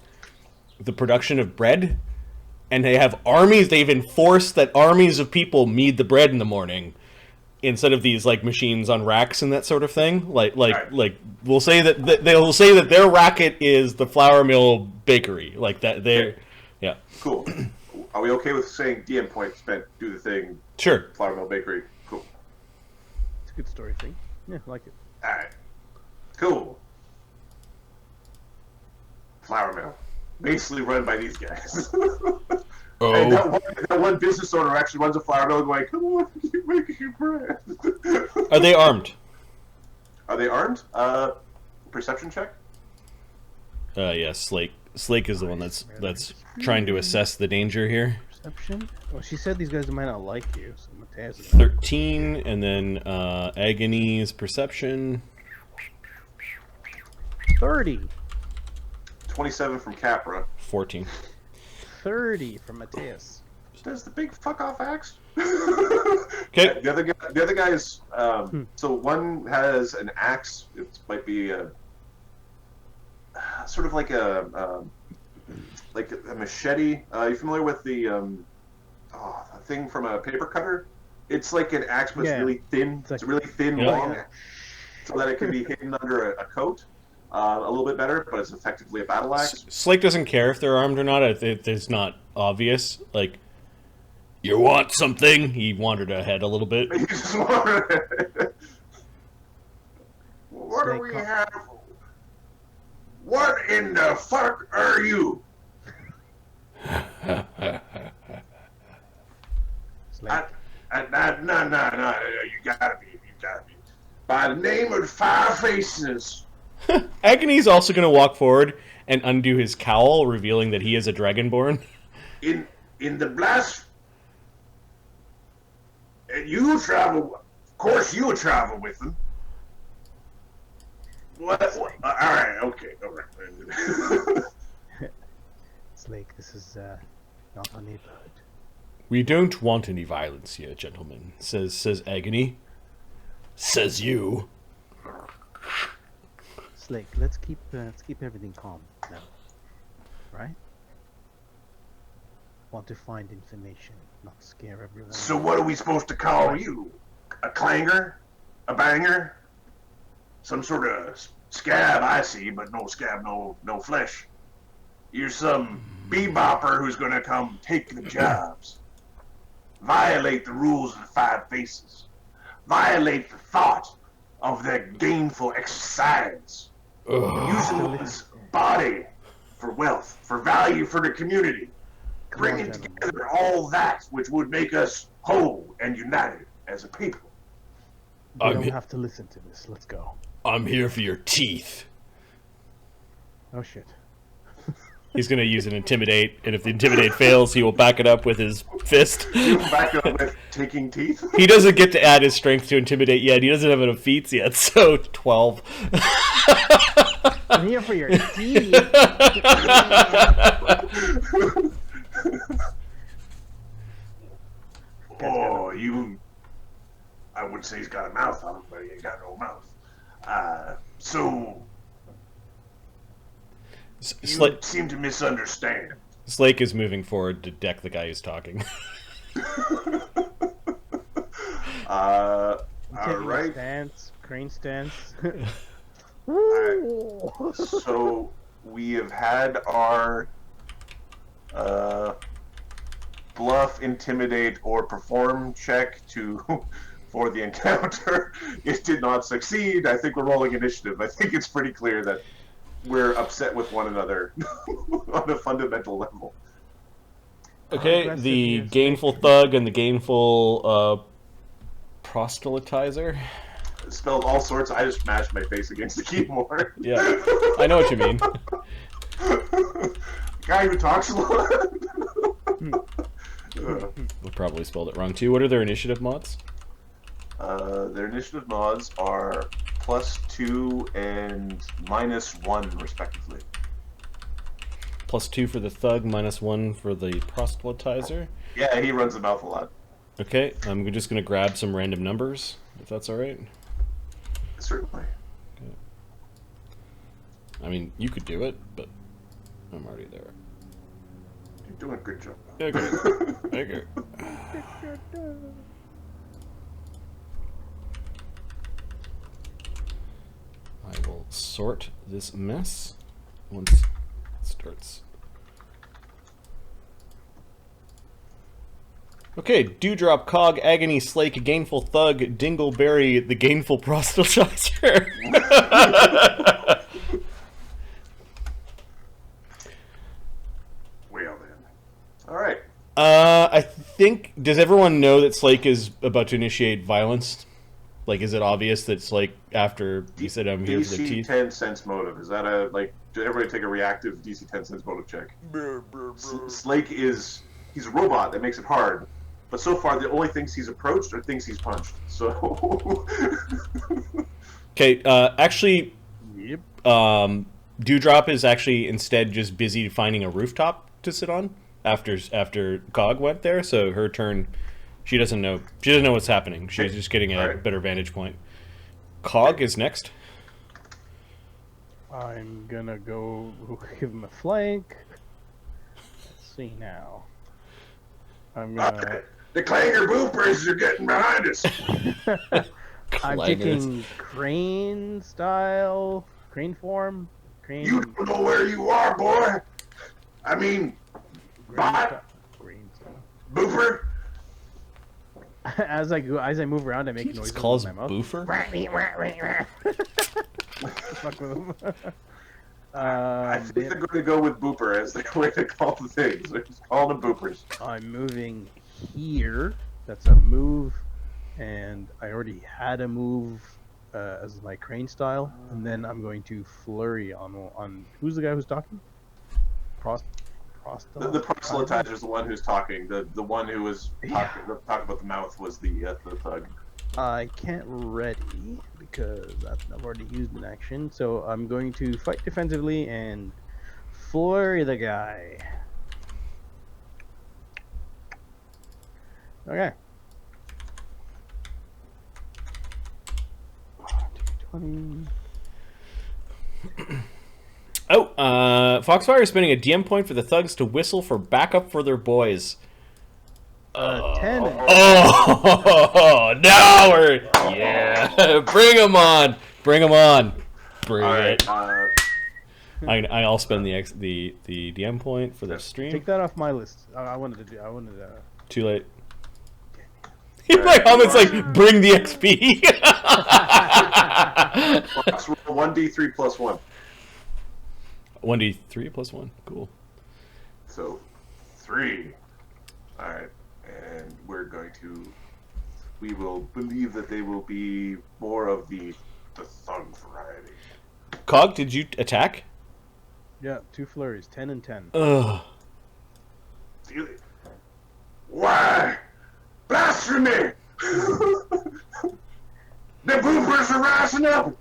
the production of bread, and they have armies. They've enforced that armies of people knead the bread in the morning instead of these like machines on racks and that sort of thing. Like we'll say that they'll say that their racket is the flour mill bakery, like that. Yeah. Cool. Are we okay with saying DM point spent, do the thing? Sure. Flour mill bakery. Cool. It's a good story thing. Yeah, I like it. All right. Cool. Flour mill, basically run by these guys. Oh. And that one business owner actually runs a flour mill, going, "Come on, keep making your bread." Are they armed? Are they armed? Perception check. Yeah, Slake. Slake is the one that's trying to assess the danger here. Perception? Well, she said these guys might not like you, so Mateus is 13, and then Agony's perception. 30. 27 from Capra. 14. 30 from Mateus. Does the big fuck off axe? Okay. The other guy is so one has an axe. It might be a sort of like a machete. Are you familiar with the thing from a paper cutter? It's like an axe, but it's really thin. It's really thin, long, so that it can be hidden under a coat a little bit better. But it's effectively a battle axe. Slake doesn't care if they're armed or not. It's not obvious. Like, you want something? He wandered ahead a little bit. What do we have? What in the fuck are you? No, you gotta be. by the name of the Five Faces. Agony's also going to walk forward and undo his cowl, revealing that he is a dragonborn. In the blast, you travel. Of course, you would travel with them. What? All right. Okay. All right. Slake, this is not our neighborhood. We don't want any violence here, gentlemen, says Agony. Says you. Slake, let's keep everything calm now, right? Want to find information, not scare everyone. So what are we supposed to call you? A clanger? A banger? Some sort of scab, I see, but no scab, no flesh. You're some bebopper who's gonna come take the jobs. Violate the rules of the Five Faces. Violate the thought of their gainful exercise. Using his body for wealth, for value for the community. Bringing together all that which would make us whole and united as a people. You don't have to listen to this. Let's go. I'm here for your teeth. Oh shit. He's going to use an intimidate, and if the intimidate fails, he will back it up with his fist. You back it up with taking teeth? He doesn't get to add his strength to intimidate yet. He doesn't have enough feats yet, so 12. I'm here for your teeth. Oh, you... I would say he's got a mouth on him, but he ain't got no mouth. So... You seem to misunderstand. Slake is moving forward to deck the guy who's talking. All right. Stance, crane stance. So we have had our bluff, intimidate, or perform check for the encounter. It did not succeed. I think we're rolling initiative. I think it's pretty clear that we're upset with one another on a fundamental level. Okay, the gainful thug and the gainful proselytizer. Spelled all sorts. I just smashed my face against the keyboard. Yeah, I know what you mean. Guy who talks a lot. We probably spelled it wrong too. What are their initiative mods? Their initiative mods are +2 and -1 respectively. +2 for the thug, -1 for the proselytizer. Yeah, he runs the mouth a lot. Okay, I'm just going to grab some random numbers, if that's alright. Certainly. Okay. I mean, you could do it, but I'm already there. You're doing a good job. Okay. Okay. I will sort this mess once it starts. Okay, Dewdrop, Cog, Agony, Slake, Gainful Thug, Dingleberry, the Gainful Proselytizer. Well then. Alright. I think, does everyone know that Slake is about to initiate violence? Like, is it obvious that Slake, after he said I'm here for the DC teeth? 10 sense motive. Is that a, like, did everybody take a reactive DC 10 sense motive check? Slake is, he's a robot that makes it hard. But so far, the only things he's approached are things he's punched. So... Okay, actually, Yep. Dewdrop is actually instead just busy finding a rooftop to sit on after Cog went there, so her turn, she doesn't know what's happening. She's just getting a better vantage point. Cog is next. I'm gonna go give him a flank. Let's see now. I'm gonna... The clanger boopers are getting behind us. I'm taking crane style, crane form, crane. You don't know where you are, boy. I mean, bot, Crane style. booper. As I move around, I make He noises just calls with my mouth. Boofer? Fuck with him. I think they're going to go with booper as the way to call the things. They're just calling them boopers. I'm moving here. That's a move, and I already had a move as my crane style, and then I'm going to flurry on who's the guy who's talking? The proselytizer is the one who's talking. The one who was talking about the mouth was the thug. I can't ready because I've already used an action, so I'm going to fight defensively and flurry the guy. Okay. 20. Oh, Foxfire is spending a DM point for the thugs to whistle for backup for their boys. 10. Oh, now we're... Yeah, bring them on. Bring them on. Bring it. I'll spend the DM point for the stream. Take that off my list. I wanted to. Too late. My helmet's like, bring the XP. Let's roll 1d3 plus 1. 1d3 plus 1. Cool. So, 3. Alright. And we will believe that they will be more of the thug variety. Cog, did you attack? Yeah, 2 flurries, 10 and 10. Ugh. Why? Blasphemy! The boopers are rising up!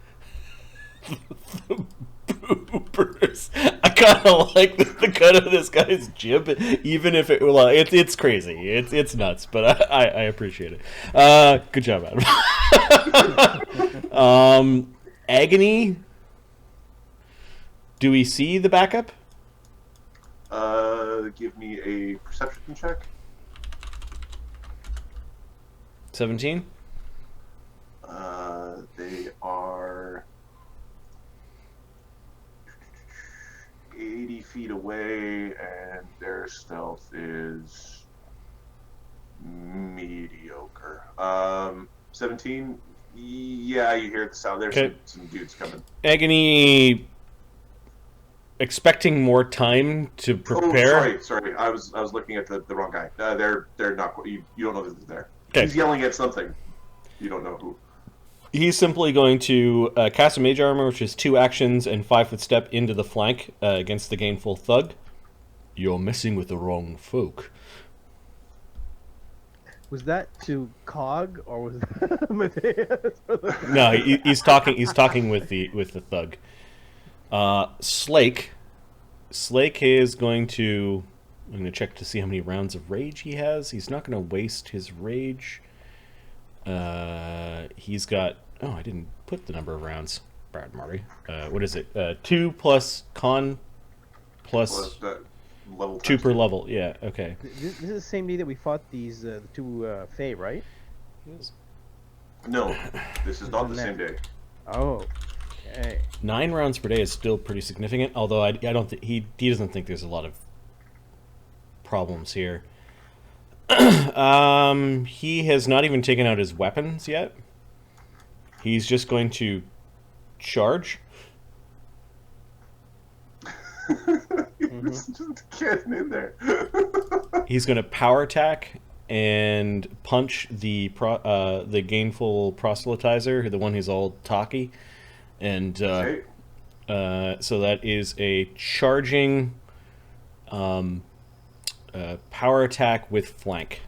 Boopers. I kind of like the cut of this guy's jib, even if it's crazy. It's nuts, but I appreciate it. Good job, Adam. Agony. Do we see the backup? Give me a perception check. 17. They are 80 feet away, and their stealth is mediocre. 17. Yeah, you hear the sound. There's some dudes coming. Agony. Expecting more time to prepare. Oh, sorry. I was looking at the wrong guy. They're not. You don't know that they're there. Okay. He's yelling at something. You don't know who. He's simply going to cast a mage armor, which is 2 actions and 5-foot step into the flank against the Gainful thug. You're messing with the wrong folk. Was that to Cog or was that Matthias? No, he's talking. He's talking with the thug. Slake is going to... I'm going to check to see how many rounds of rage he has. He's not going to waste his rage. He's got... Oh, I didn't put the number of rounds. Brad Marty. What is it? 2 plus con plus level 2 per level. Yeah, okay. This is the same day that we fought these the 2 Fae, right? No, this is not the same day. Oh, okay. 9 rounds per day is still pretty significant, although I don't think he doesn't think there's a lot of problems here. He has not even taken out his weapons yet. He's just going to charge. Just getting in there. He's going to power attack and punch the Gainful proselytizer, the one who's all talky, and so that is a charging power attack with flank.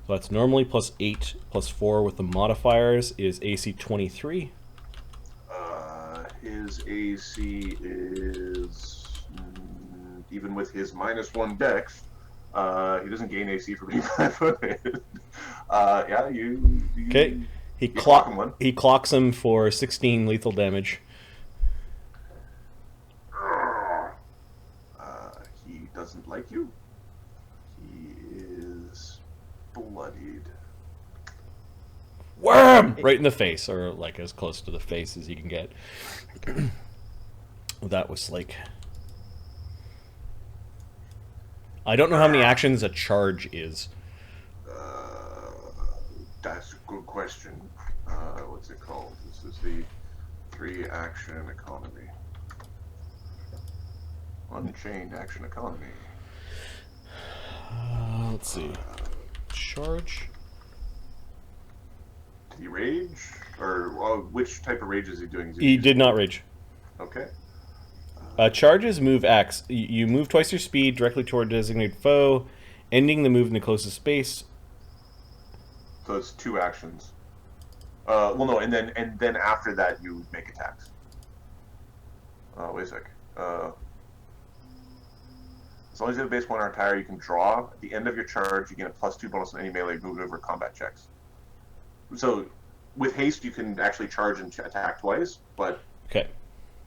So that's normally plus 8 plus 4 with the modifiers is AC 23. His AC is even with his -1 dex. He doesn't gain AC for being 5-footed. Yeah, you okay. He clocks him for 16 lethal damage. He doesn't like you. He is bloodied. Worm! Right in the face, or like as close to the face as he can get. That was Slake. I don't know how many actions a charge is. That's a good question. What's it called? This is the 3-action economy. Unchained action economy. Let's see. Charge. Did he rage? Or which type of rage is he doing? He did not rage. Okay. Charges move X. You move twice your speed directly toward a designated foe, ending the move in the closest space. So it's 2 actions. Well, no, and then after that you make attacks. Wait a sec. As long as you have a base 1 or higher, you can draw. At the end of your charge, you get a +2 bonus on any melee movement over combat checks. So with haste, you can actually charge and attack twice, but Okay.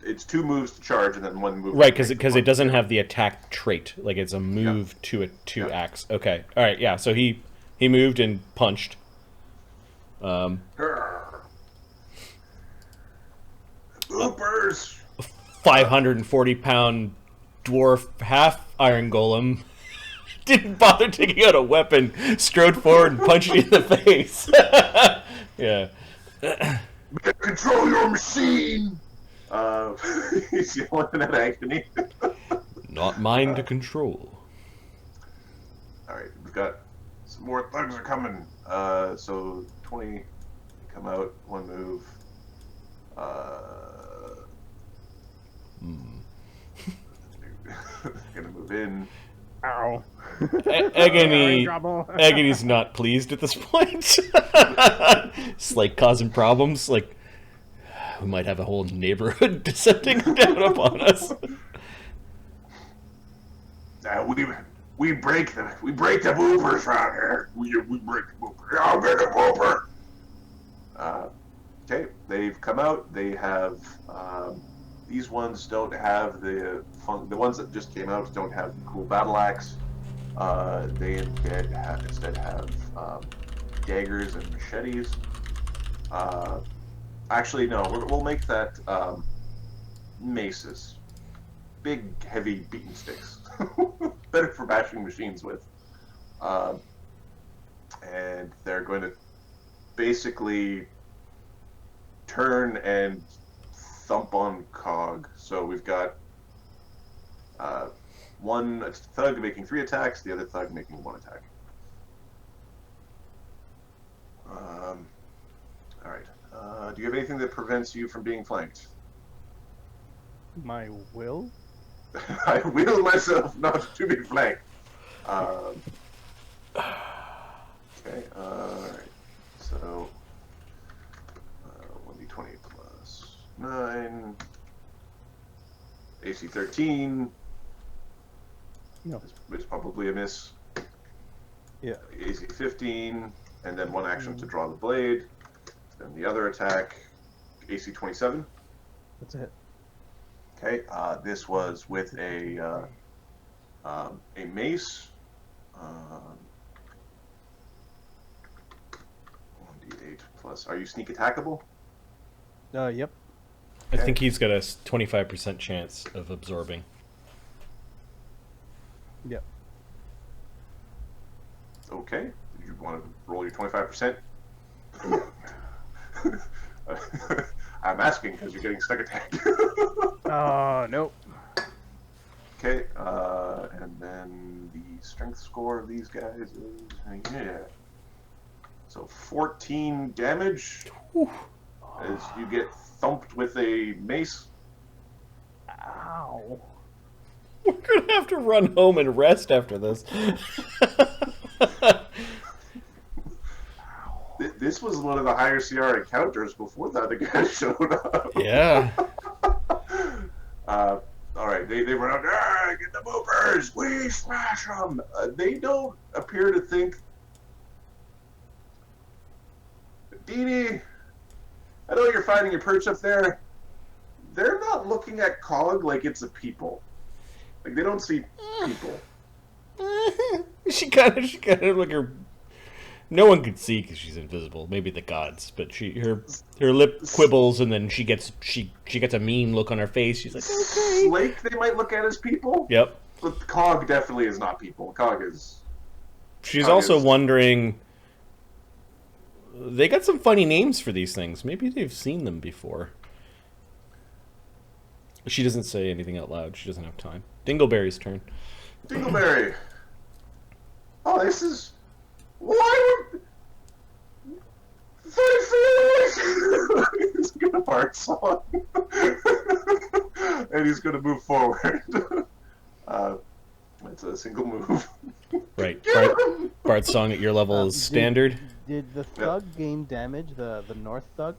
it's 2 moves to charge and then 1 move. Right, because it doesn't have the attack trait. Like it's a move to acts. Okay. All right. Yeah. So he moved and punched. Bloopers. 540-pound dwarf half iron golem didn't bother taking out a weapon, strode forward and punched you in the face. Yeah. Control your machine. He's yelling at agony. Not mine to control. All right, we've got some more thugs are coming. So 20 come out, 1 move. Gonna move in. Ow. Agony's not pleased at this point. Slake causing problems. Like, we might have a whole neighborhood descending down upon us. We break the boopers around here. We break the boopers. I'll get a booper. Okay, they've come out. They have these ones don't have the ones that just came out don't have the cool battle axe. They instead have daggers and machetes. Actually, no, we'll make that maces, big, heavy beaten sticks, better for bashing machines with. And they're going to basically turn and thump on Cog. So we've got one thug making 3 attacks, the other thug making 1 attack. Alright. Do you have anything that prevents you from being flanked? My will? I will myself not to be flanked. Okay, alright. So 1d20 plus 9. AC 13. No. It's probably a miss. Yeah. AC 15, and then 1 action to draw the blade. Then the other attack, AC 27. That's it. Okay, this was with a mace. 1d8 plus. Are you sneak attackable? Yep. I think he's got a 25% chance of absorbing. Yep. Okay. You want to roll your 25%? I'm asking because you're getting stuck attacked. Nope. Okay, and then the strength score of these guys is, yeah. So 14 damage as you get thumped with a mace. Ow. We're gonna have to run home and rest after this. This was one of the higher CR encounters before the other guy showed up. Yeah. Alright, they run out, get the boopers, we smash them! They don't appear to think... Dee Dee, I know you're finding your perch up there. They're not looking at Cog like it's a people. Like, they don't see people. she kind of like her. No one could see because she's invisible. Maybe the gods, but her lip quibbles and then she gets a mean look on her face. She's like, okay. Slake, they might look at as people. Yep. But Cog definitely is not people. Cog is. She's also wondering. They got some funny names for these things. Maybe they've seen them before. She doesn't say anything out loud. She doesn't have time. Dingleberry's turn. Dingleberry. Oh, this is. Why would. 34 a bard song. And he's going to move forward. It's a single move. Right. Bard song at your level is Did- standard. Did the thug gain damage? The north thug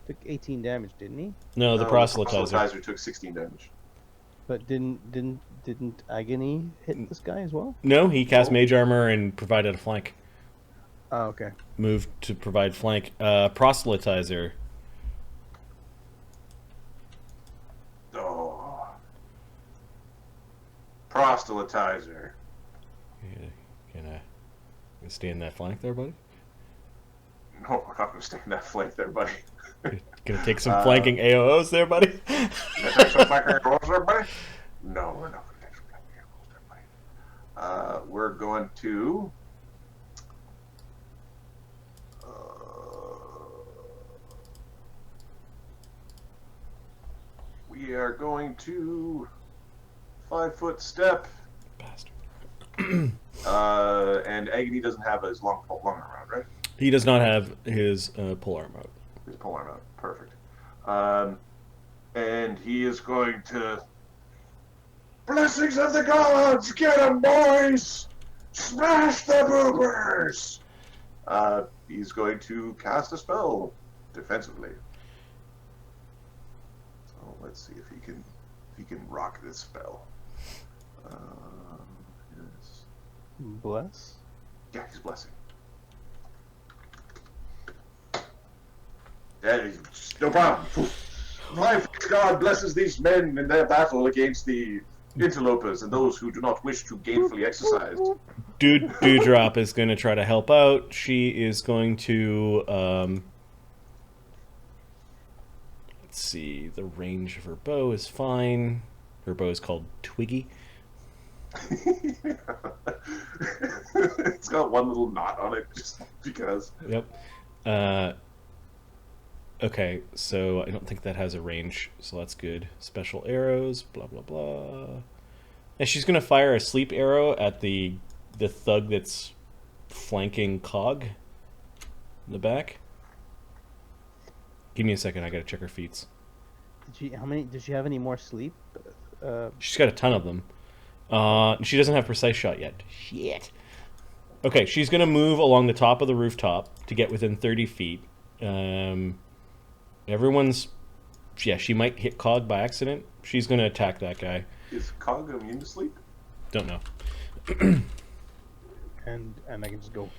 took 18 damage, didn't he? No, the The proselytizer. proselytizer took 16 damage. But didn't agony hit this guy as well? No, he cast No. mage armor and provided a flank. Oh, okay. Moved to provide flank. Proselytizer. Oh. Proselytizer. Gonna stay in that flank there, buddy? No, we're not going to stay in that flank there, buddy. Gonna take some flanking AOs there, buddy? Can I take some flanking rolls there, buddy? No, we're not going to take some flanking rolls there, buddy. We're going to... we are going to 5-foot step. Bastard. And Agony doesn't have his long arm out, right? He does not have his polearm out. His pole arm out. Perfect. And he is going to... Blessings of the gods! Get 'em, boys! Smash the boobers! He's going to cast a spell defensively. So let's see if he can rock this spell. Yes. Bless. Yeah, he's blessing. Yeah, no problem. My God blesses these men in their battle against the interlopers and those who do not wish to gainfully exercise. Dewdrop is going to try to help out. She is going to... let's see. The range of her bow is fine. Her bow is called Twiggy. It's got one little knot on it just because. Yep. Okay, so I don't think that has a range, so that's good. Special arrows, blah, blah, blah. And she's going to fire a sleep arrow at the thug that's flanking Cog in the back. Give me a second, I got to check her feats. Did she have any more sleep? She's got a ton of them. She doesn't have precise shot yet. Shit. Okay, she's going to move along the top of the rooftop to get within 30 feet. Everyone's... Yeah, she might hit Cog by accident. She's going to attack that guy. Is Cog immune to sleep? Don't know. And I can just go.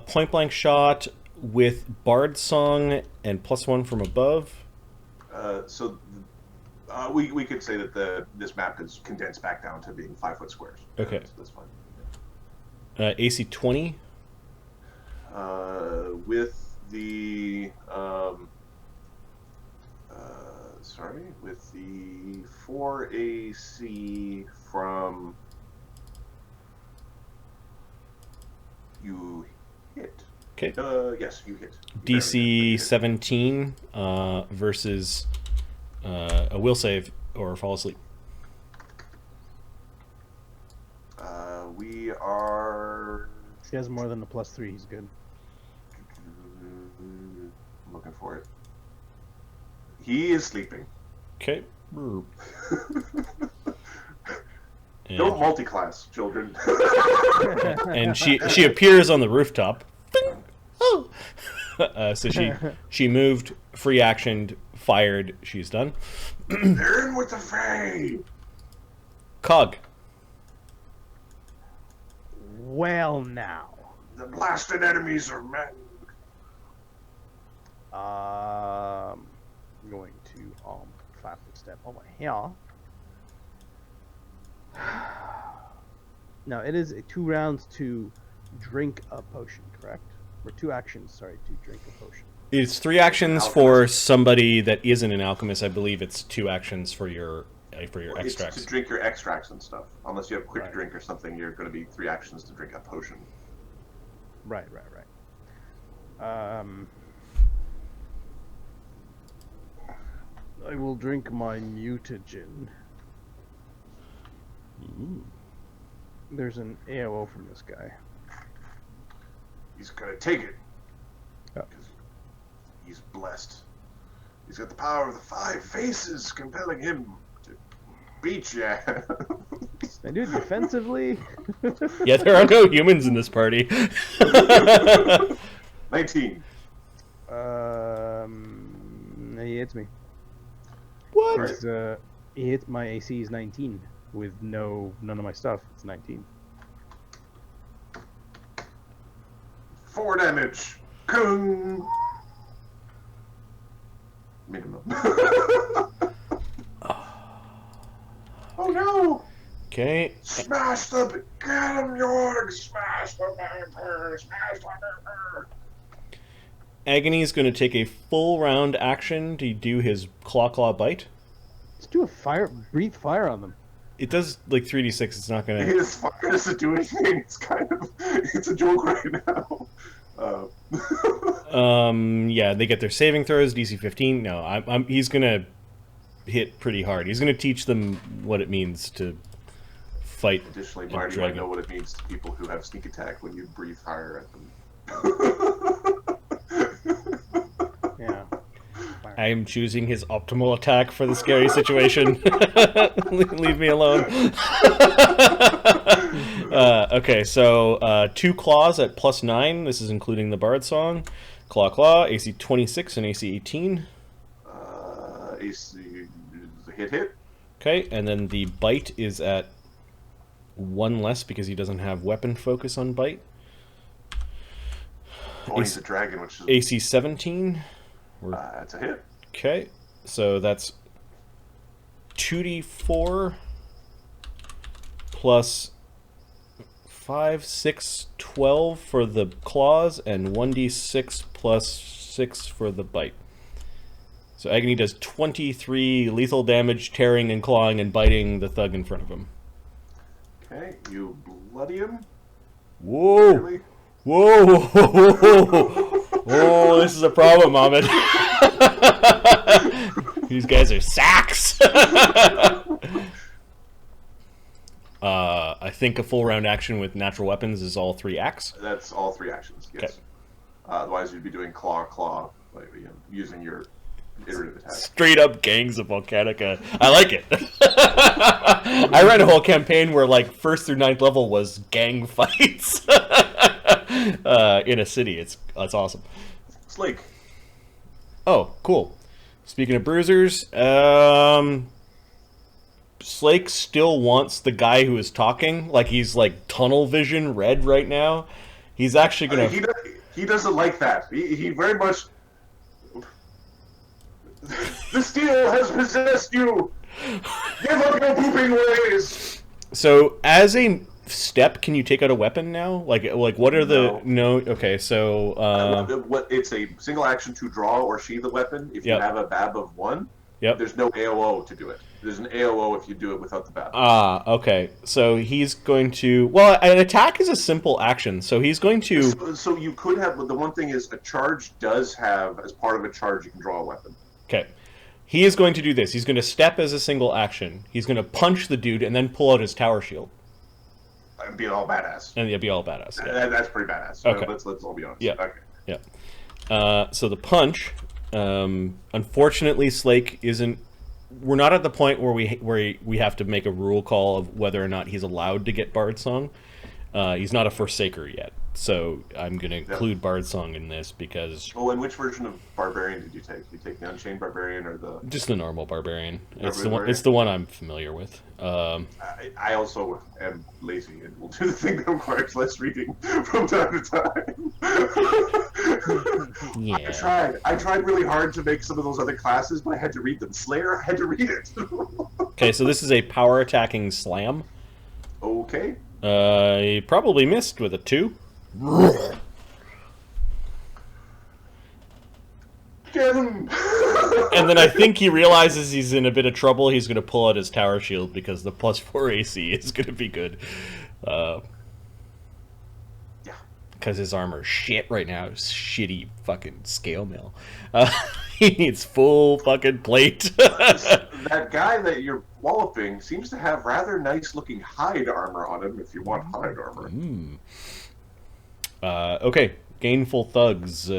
Point blank shot with Bard Song and +1 from above. We could say that this map is condensed back down to being 5-foot squares. Okay. So that's fine. AC 20. With the with the 4 AC from you hit. Okay. Yes, you hit. DC 17 versus a will save or fall asleep. We are She has more than a +3. He's good. I'm looking for it. He is sleeping. Okay. Don't multi-class, children. And she appears on the rooftop. Oh. So she moved, free actioned, fired. She's done. They're in with the fray. Cog. Well, now. The blasted enemies are men. I'm going to 5-foot step over here. Now it is 2 rounds to drink a potion, correct? Or 2 actions, sorry, to drink a potion. It's 3 actions for somebody that isn't an alchemist. I believe it's 2 actions for your extracts. It's to drink your extracts and stuff. Unless you have quick drink or something, you're going to be 3 actions to drink a potion. Right. I will drink my mutagen. Ooh. There's an AOO from this guy. He's going to take it. Yeah. Because he's blessed. He's got the power of the 5 faces, compelling him to beat you. I do it defensively. Yeah, there are no humans in this party. 19. He hits me. What? Right. He hits my AC is 19 with none of my stuff. It's 19. 4 damage. Kung. Minimum. Oh no! Okay. Smash the... Get him, Jorg! Smash the vampire! Smash the vampire! Agony is going to take a full round action to do his claw bite. Let's do a breathe fire on them. It does like 3d6. It's not going to. His fire doesn't do anything. It's kind of... It's a joke right now. Yeah, they get their saving throws. DC 15. No, he's going to hit pretty hard. He's going to teach them what it means to fight. Additionally, a Marty might dragon. know what it means to people who have sneak attack when you breathe fire at them. Yeah. I am choosing his optimal attack for the scary situation. Leave me alone. Okay, so 2 claws at +9. This is including the Bard Song. Claw, AC 26 and AC 18. AC hit. Okay, and then the bite is at 1 less because he doesn't have weapon focus on bite. Oh, he's a dragon, which is... AC 17. That's a hit. Okay, so that's 2d4 plus 5, 6, 12 for the claws, and 1d6 plus 6 for the bite. So Agony does 23 lethal damage, tearing and clawing and biting the thug in front of him. Okay, you bloody him. Whoa! Really? Whoa! Oh, this is a problem, Ahmed. These guys are sacks. I think a full round action with natural weapons is all 3 acts. That's all 3 actions, yes. Okay. Otherwise, you'd be doing claw, like, using your iterative attack. Straight up gangs of Volcanica. I like it. I ran a whole campaign where like 1st through 9th level was gang fights in a city. It's awesome. Slake. Oh, cool. Speaking of bruisers, Slake still wants the guy who is talking. Like he's like tunnel vision red right now. He's actually gonna. He doesn't like that. He very much. The steel has possessed you. Give up your pooping ways. So as a step, can you take out a weapon now? Like what are the no? Okay, so it's a single action to draw or sheathe a weapon. If you have a BAB of 1, there's no AOO to do it. There's an AOO if you do it without the BAB. Ah, okay. So he's going to... Well, an attack is a simple action, so he's going to... So you could have... The one thing is a charge does have, as part of a charge, you can draw a weapon. Okay. He is going to do this. He's going to step as a single action. He's going to punch the dude and then pull out his tower shield. And be all badass. And be all badass. Yeah. That's pretty badass. Okay. Let's all be honest. Yeah. Okay. Yeah. So the punch... unfortunately, Slake isn't... We're not at the point where we have to make a rule call of whether or not he's allowed to get Bard Song. He's not a Forsaker yet, so I'm going to include Bard Song in this because... Well, and which version of Barbarian did you take? Did you take the Unchained Barbarian or the... Just the normal Barbarian. It's the one I'm familiar with. I also am lazy and will do the thing that requires less reading from time to time. Yeah. I tried really hard to make some of those other classes, but I had to read them. Slayer, I had to read it. Okay, so this is a power attacking slam. Okay. He probably missed with a 2. Get him! And then I think he realizes he's in a bit of trouble. He's going to pull out his tower shield because the +4 AC is going to be good. Because his armor's shit right now. Shitty fucking scale mail. He needs full fucking plate. That guy that you're walloping seems to have rather nice looking hide armor on him if you want hide armor. Okay, Gainful Thugs.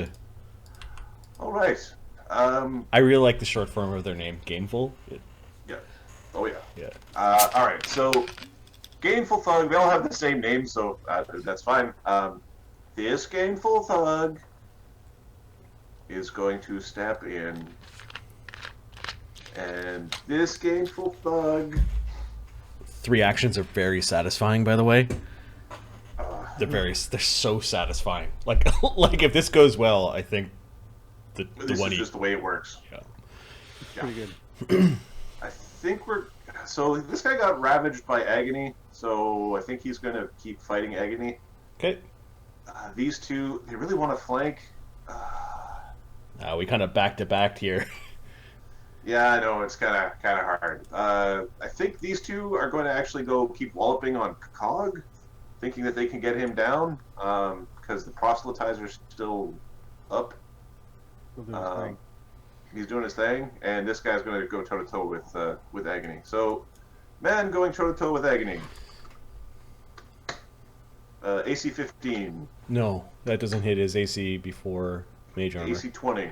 Alright. I really like the short form of their name, Gainful. Yeah. Oh yeah. Yeah. All right. So, Gainful Thug. They all have the same name, so that's fine. This Gainful Thug is going to step in, and this Gainful Thug. 3 actions are very satisfying, by the way. Uh, They're so satisfying. Like like if this goes well, I think the this one is just the way it works. Yeah. Pretty good. I think we're. So this guy got ravaged by agony, so I think he's going to keep fighting agony. Okay. These two, they really want to flank. We kind of back to back here. Yeah, I know it's kind of hard. I think these two are going to actually go keep walloping on Cog, thinking that they can get him down because the proselytizer's still up. We'll do his thing. He's doing his thing, and this guy's going to go toe to toe with agony. So, man, going toe to toe with agony. AC 15. No, that doesn't hit his AC before mage armor. AC 20.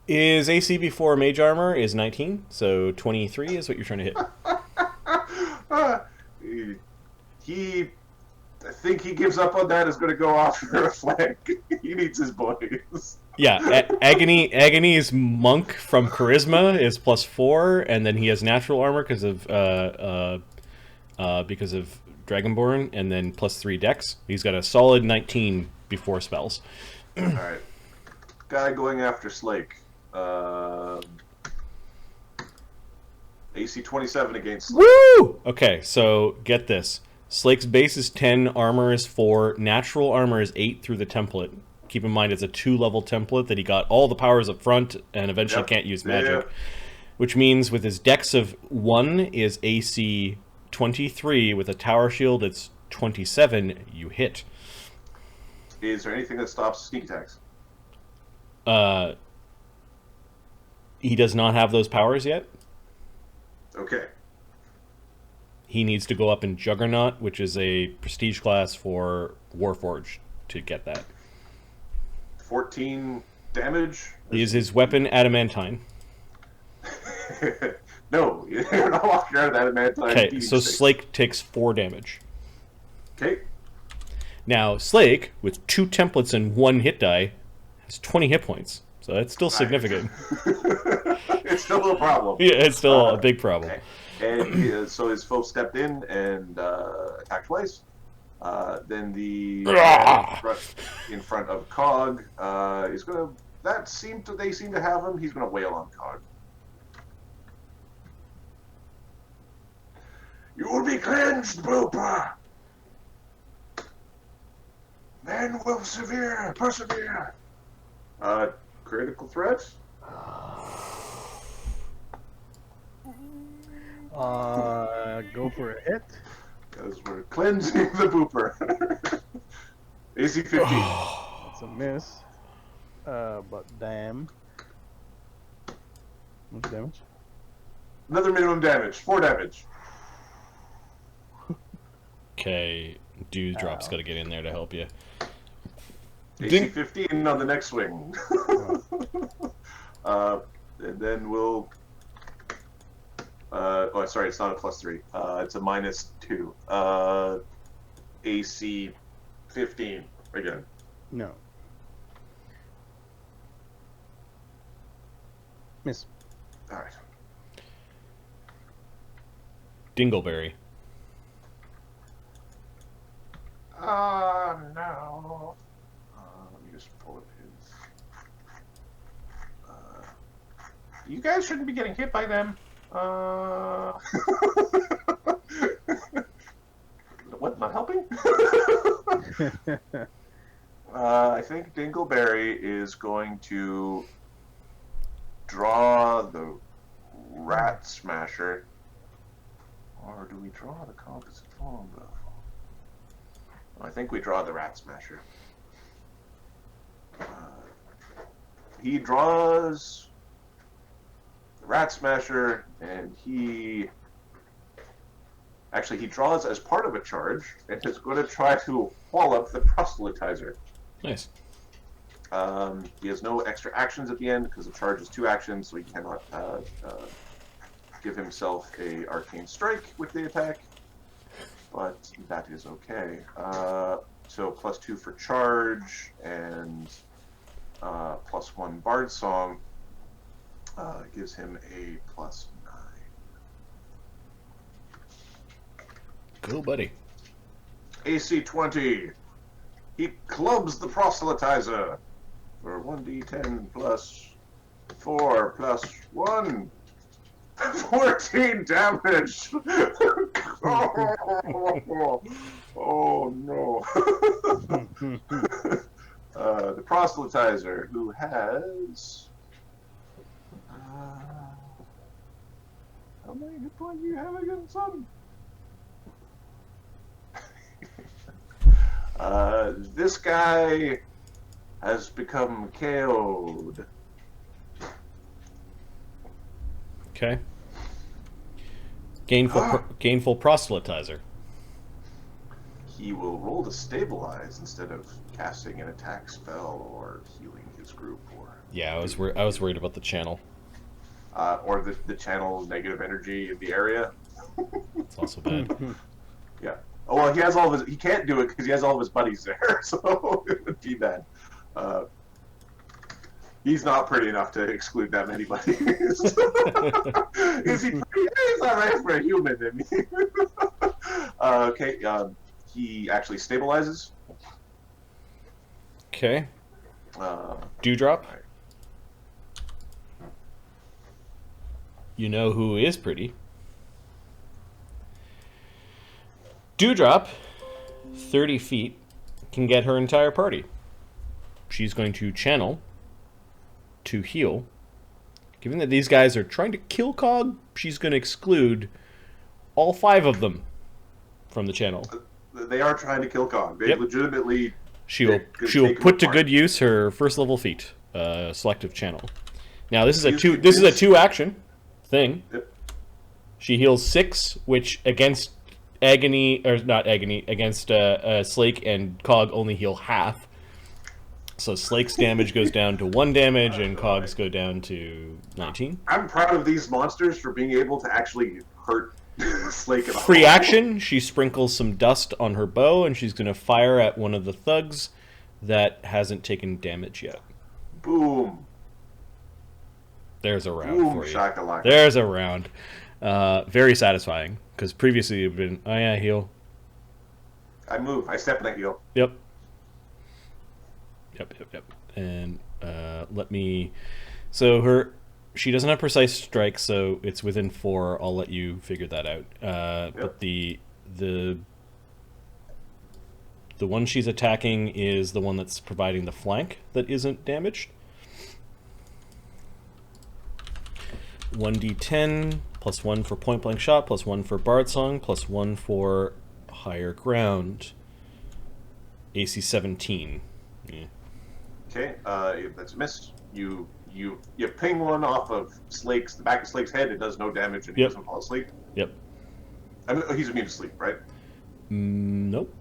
His AC before mage armor is 19, so 23 is what you're trying to hit. I think he gives up on that. Is going to go off for a flank. He needs his boys. Yeah, Agony's monk from charisma is +4, and then he has natural armor because of Dragonborn, and then +3 dex. He's got a solid 19 before spells. All right, guy going after Slake. AC 27 against Slake. Woo! Okay, so get this. Slake's base is 10, armor is 4, natural armor is 8 through the template. Keep in mind it's a 2-level template that he got all the powers up front and eventually can't use magic. Yeah. Which means with his dex of 1 is AC 23, with a tower shield it's 27, you hit. Is there anything that stops sneak attacks? He does not have those powers yet. Okay. He needs to go up in Juggernaut, which is a prestige class for Warforged, to get that. 14 damage? Is his weapon adamantine? No, you're not walking around with adamantine. Okay, so Slake takes 4 damage. Okay. Now, Slake, with 2 templates and 1 hit die, has 20 hit points. So that's still significant. It's still a problem. Yeah, it's still a big problem. Okay. And so his foe stepped in and attacked twice. Then the in front of Cog is gonna. They seem to have him. He's gonna wail on Cog. You will be cleansed, Booper. Men will persevere. Critical threat. Go for a hit. Because we're cleansing the Booper. AC 15. It's a miss. But damn. What's the damage? Another minimum damage. 4 damage. Okay, Dewdrop's got to get in there to help you. AC 15 on the next swing. And then we'll... oh, sorry, it's not a +3. It's a -2. AC 15 again. No. Miss. All right. Dingleberry. No. Let me just pull up his. You guys shouldn't be getting hit by them. What? Not helping? I think Dingleberry is going to draw the Rat Smasher. Or do we draw the composite longbow? I think we draw the Rat Smasher. He draws the Rat Smasher, and he draws as part of a charge, and is going to try to wall up the proselytizer. Nice. He has no extra actions at the end because the charge is 2 actions, so he cannot give himself a arcane strike with the attack. But that is okay. So +2 for charge and +1 bard song gives him a +9. Cool, buddy. AC 20. He clubs the proselytizer for 1d10 +4 +1. 14 damage. Oh no. The proselytizer, who has how many hit points do you have again, son? This guy has become KO'd. Okay. Gainful proselytizer. He will roll to stabilize instead of casting an attack spell or healing his group, or Yeah, I was worried about the channel. or the channel negative energy in the area. It's also bad. Yeah. Oh well, he has all of his. He can't do it because he has all of his buddies there, so it would be bad. He's not pretty enough to exclude that many buddies. Is he pretty? He's all right for a human. I mean. Okay. He actually stabilizes. Okay. Dewdrop. Right. You know who is pretty. Dewdrop, 30 feet, can get her entire party. She's going to channel to heal. Given that these guys are trying to kill Cog, she's going to exclude all 5 of them from the channel. They are trying to kill Kong. They Yep. legitimately. She will put to good use her first level feat, selective channel. Now this is a 2 action thing. Yep. She heals 6, which against against Slake and Cog only heal half. So Slake's damage goes down to 1 damage, and Cog's go down to 19. I'm proud of these monsters for being able to actually hurt Slake at all. Free action, she sprinkles some dust on her bow, and she's going to fire at one of the thugs that hasn't taken damage yet. Boom. There's a round Boom, for you. shakalaka. There's a round. Very satisfying, because previously you've been, oh yeah, heal. I move. I step in that heal. Yep. And let me... So she doesn't have precise strike, so it's within 4. I'll let you figure that out. But the one she's attacking is the one that's providing the flank that isn't damaged. 1d10, +1 for point blank shot, +1 for bard song, +1 for higher ground. AC 17. Yeah. Okay, that's a miss. You ping one off of the back of Slake's head. It does no damage, and he doesn't fall asleep. Yep. I mean, he's immune to sleep, right? Nope.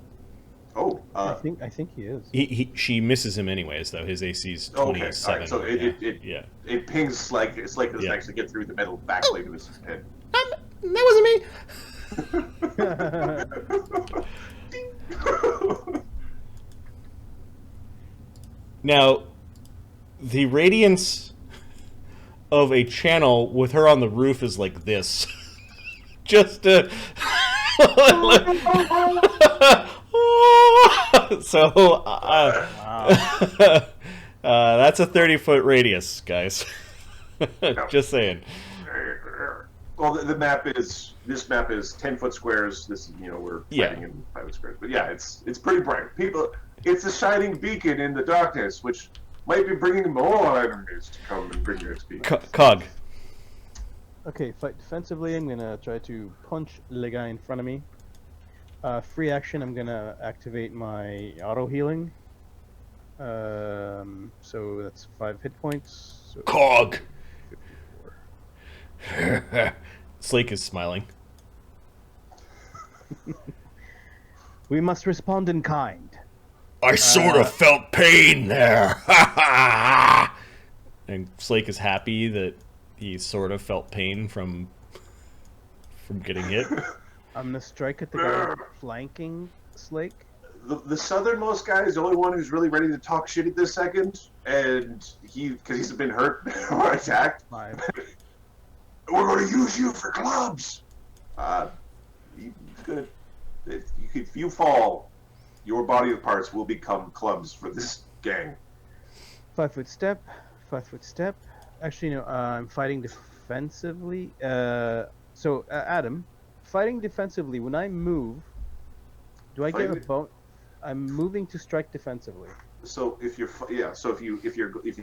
Oh, I think he is. She misses him anyways, though. His AC's 27. Okay. All right. So it pings Slake. It's like doesn't actually get through the metal backplate of his head. That wasn't me. Now, the radiance of a channel with her on the roof is like this. Just to... So, that's a 30-foot radius, guys. Just saying. Well, this map is 10-foot squares. This is we're fighting in 5-foot squares, but yeah, it's pretty bright. It's a shining beacon in the darkness, which might be bringing more enemies to come and bring your XP. Cog. Okay, fight defensively. I'm gonna try to punch the guy in front of me. Free action. I'm gonna activate my auto healing. So that's 5 hit points. So Cog. 54. Slake is smiling. We must respond in kind. I sort of felt pain there. And Slake is happy that he sort of felt pain from getting hit. I'm gonna strike at the guy flanking Slake. The southernmost guy is the only one who's really ready to talk shit at this second, and because he's been hurt or attacked. 5. We're going to use you for clubs. He's good. If you fall, your body of parts will become clubs for this gang. 5-foot step. 5-foot step. Actually, no. I'm fighting defensively. So Adam, fighting defensively. When I move, do I get a bone? I'm moving to strike defensively. So if you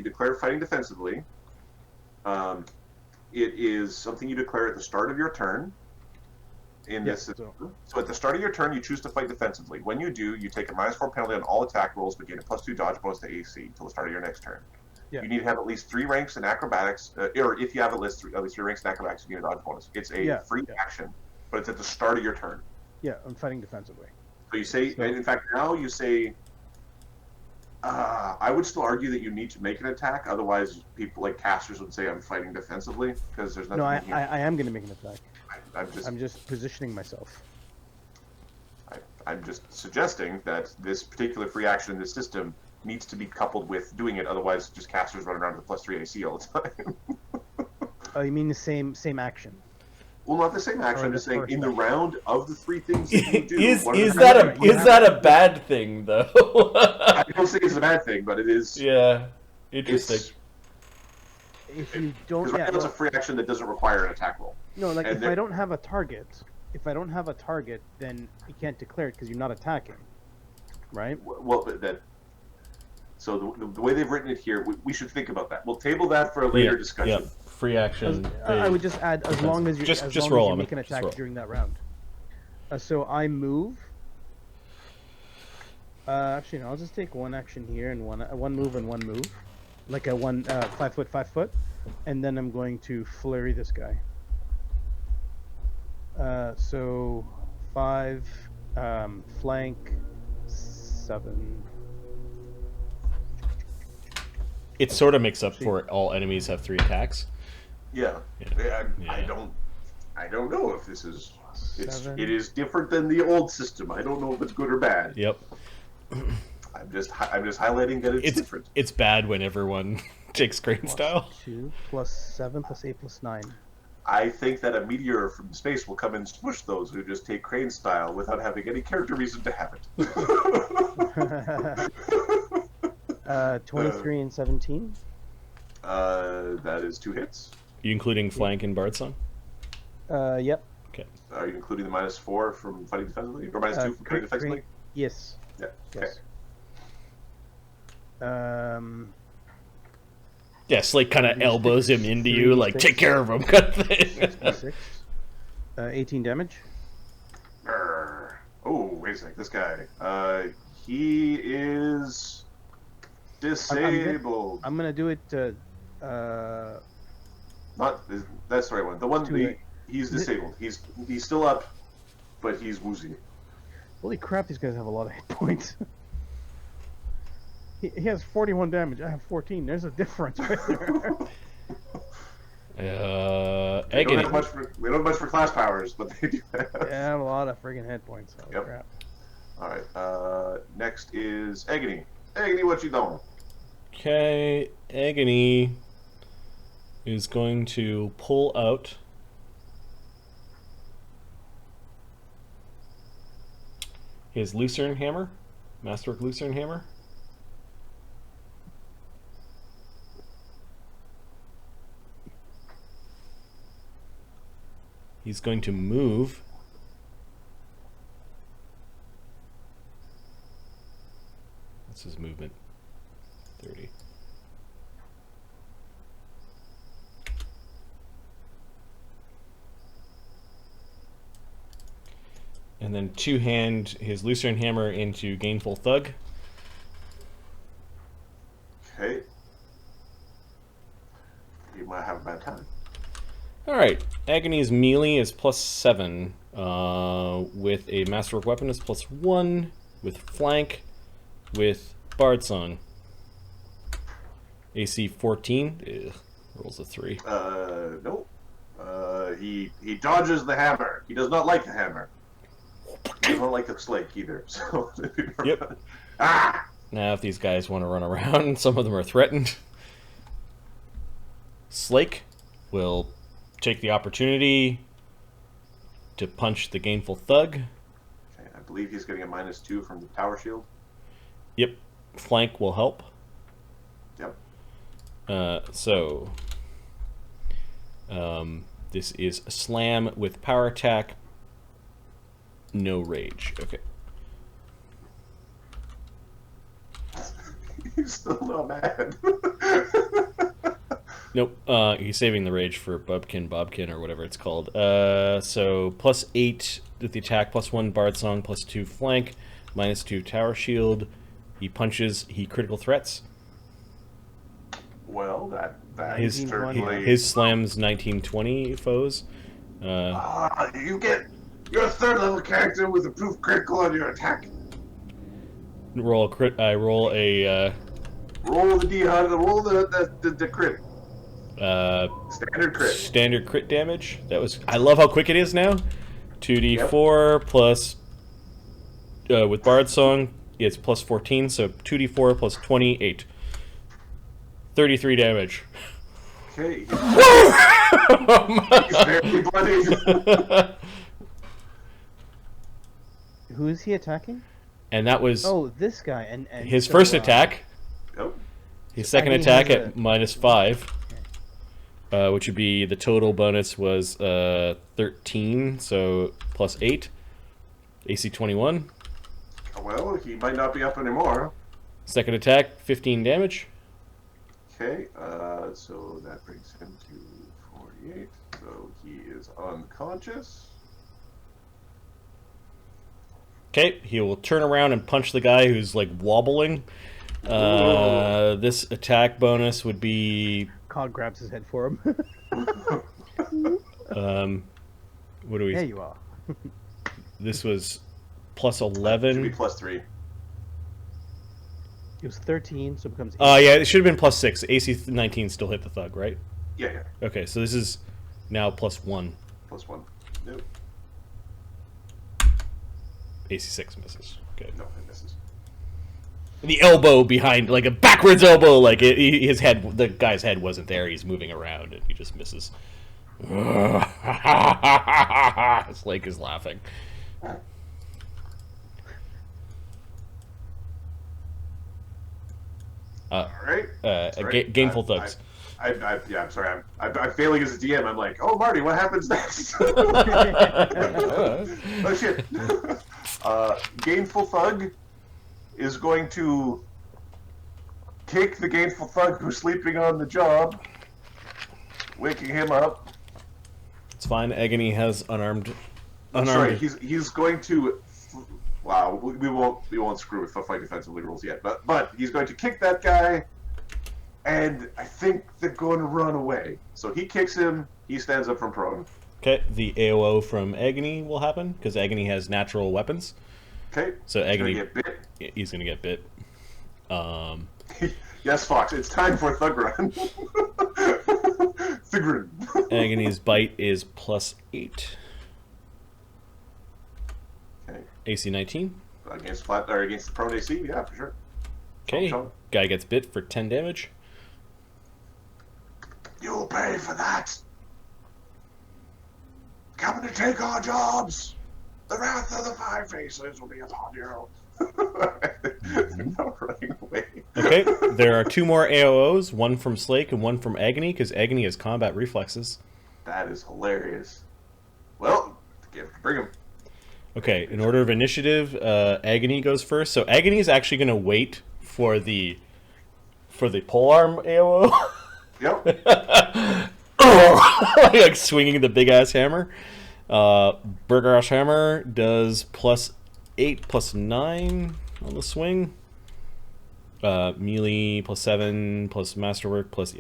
declare fighting defensively, it is something you declare at the start of your turn. So at the start of your turn, you choose to fight defensively. When you do, you take a -4 penalty on all attack rolls, but gain a +2 dodge bonus to AC until the start of your next turn. Yeah. You need to have at least 3 ranks in acrobatics, or if you have at least 3 ranks in acrobatics, you get a dodge bonus. It's a free action, but it's at the start of your turn. Yeah, I'm fighting defensively. So you say, and in fact, now you say, I would still argue that you need to make an attack. Otherwise, people like casters would say I'm fighting defensively because there's nothing. No, I am going to make an attack. I'm just positioning myself. I'm just suggesting that this particular free action in this system needs to be coupled with doing it. Otherwise, just casters run around with a +3 AC all the time. Oh, you mean the same action? Well, not the same action. I'm just saying, in the round of the 3 things that you do, is that a bad thing though? I don't think it's a bad thing, but it is. Yeah, interesting. If you don't, it's a free action that doesn't require an attack roll. No, like if I don't have a target, then you can't declare it because you're not attacking, right? Well, so the way they've written it here, we should think about that. We'll table that for a later discussion. Yeah. Free action. I would just add as long as you make an attack during that round. So I move. Actually, no. I'll just take 1 action here and one move and 1 move, like a 5 foot, 5 foot, and then I'm going to flurry this guy. So 5, flank, 7. It sort of makes up for it. All enemies have 3 attacks. Yeah. I don't know if this is. It is different than the old system. I don't know if it's good or bad. Yep. I'm just highlighting that it's different. It's bad when everyone takes crane style. 2 + 7 + 8 + 9. I think that a meteor from space will come and smush those who just take crane style without having any character reason to have it. 23 and 17. That is 2 hits. You including flank and bard song? Yep. Okay. Are you including the -4 from fighting defensively, or -2 from fighting defensively? Yes. Yeah. Okay. Yes. Yeah, Slake kind of elbows him into you, like, take care of him, kind of thing. 6. 18 damage. Oh, wait a sec. This guy. He is disabled. I'm gonna do it. That's the right one. The one he's disabled. He's still up, but he's woozy. Holy crap! These guys have a lot of hit points. He has 41 damage. I have 14. There's a difference right there. We don't have much for class powers, but they do have. Yeah, I have a lot of friggin' hit points. Holy crap. All right. Next is Agony. Agony, what you doing? Okay, Agony is going to pull out his Lucerne hammer, Masterwork Lucerne hammer. He's going to move. What's his movement? 30. And then two-hand his Lucerne hammer into Gainful Thug. Okay. You might have a bad time. Alright, Agony's melee is +7. With a Masterwork weapon is +1. With flank, with Bard Song. AC 14. Ugh, rolls a 3. Nope. He dodges the hammer. He does not like the hammer. He does not like the Slake either. So. Yep. Ah! Now, if these guys want to run around, some of them are threatened. Slake will take the opportunity to punch the Gainful Thug. Okay, I believe he's getting a -2 from the tower shield. Yep. Flank will help. Yep. This is a slam with power attack. No rage. Okay. He's still not mad. Nope. He's saving the rage for Bubkin, or whatever it's called. So +8 with the attack, +1 Bard Song, +2 flank, -2 tower shield. He punches. He critical threats. Well, that His certainly. his slams 19-20 foes. You get your 3rd level character with a proof critical on your attack. Roll a crit. I roll a Roll the D100. Roll the crit. Standard crit. Standard crit damage. That was. I love how quick it is now. 2d4 plus. With Bard Song, it's +14, so 2d4 plus 28. 33 damage. Okay. He's very bloody. Who is he attacking? And that was this guy. And his so, first attack. Nope. His second and he attack has at -5, which would be the total bonus was 13, so +8. AC 21. Well, he might not be up anymore. Second attack, 15 damage. Okay, so that brings him to 48. So he is unconscious. Okay, he will turn around and punch the guy who's like wobbling. This attack bonus would be. Cog grabs his head for him. What do we? There you are. This was Should be +11. +3. It was 13, so it becomes 8. Yeah, it should have been +6. AC 19 still hit the thug, right? Yeah. Okay, so this is now +1. +1. Nope. AC 6 misses. Okay. No, it misses. The elbow behind, like a backwards elbow, like his head, the guy's head wasn't there. He's moving around, and he just misses. Slake is laughing. All right. Gainful thugs. I'm sorry. I'm failing as a DM. I'm like, oh, Marty, what happens next? Oh, shit. Gainful Thug is going to kick the Gainful Thug who's sleeping on the job, waking him up. It's fine. Agony has unarmed. Sorry, he's going to. Wow, we won't screw with the fight defensively rules yet, but he's going to kick that guy, and I think they're going to run away. So he kicks him. He stands up from prone. Okay, the AOO from Agony will happen because Agony has natural weapons. Okay. So Agony, He's gonna get bit. He's gonna get bit. Yes, Fox. It's time for Thug Run. Thug Run. Agony's bite is +8. Okay. AC 19. Against the prone AC, yeah, for sure. Okay. Show. Guy gets bit for 10 damage. You'll pay for that. Coming to take our jobs. The wrath of the Five Faces will be upon you. Not running away. Okay, there are 2 more AOOs, one from Slake and one from Agony, because Agony has combat reflexes. That is hilarious. Well, bring him. Okay, in order of initiative, Agony goes first. So Agony is actually going to wait for the polearm AOO. Yep. Like swinging the big ass hammer. Burger ass hammer does +8 +9 on the swing. Melee +7 plus masterwork plus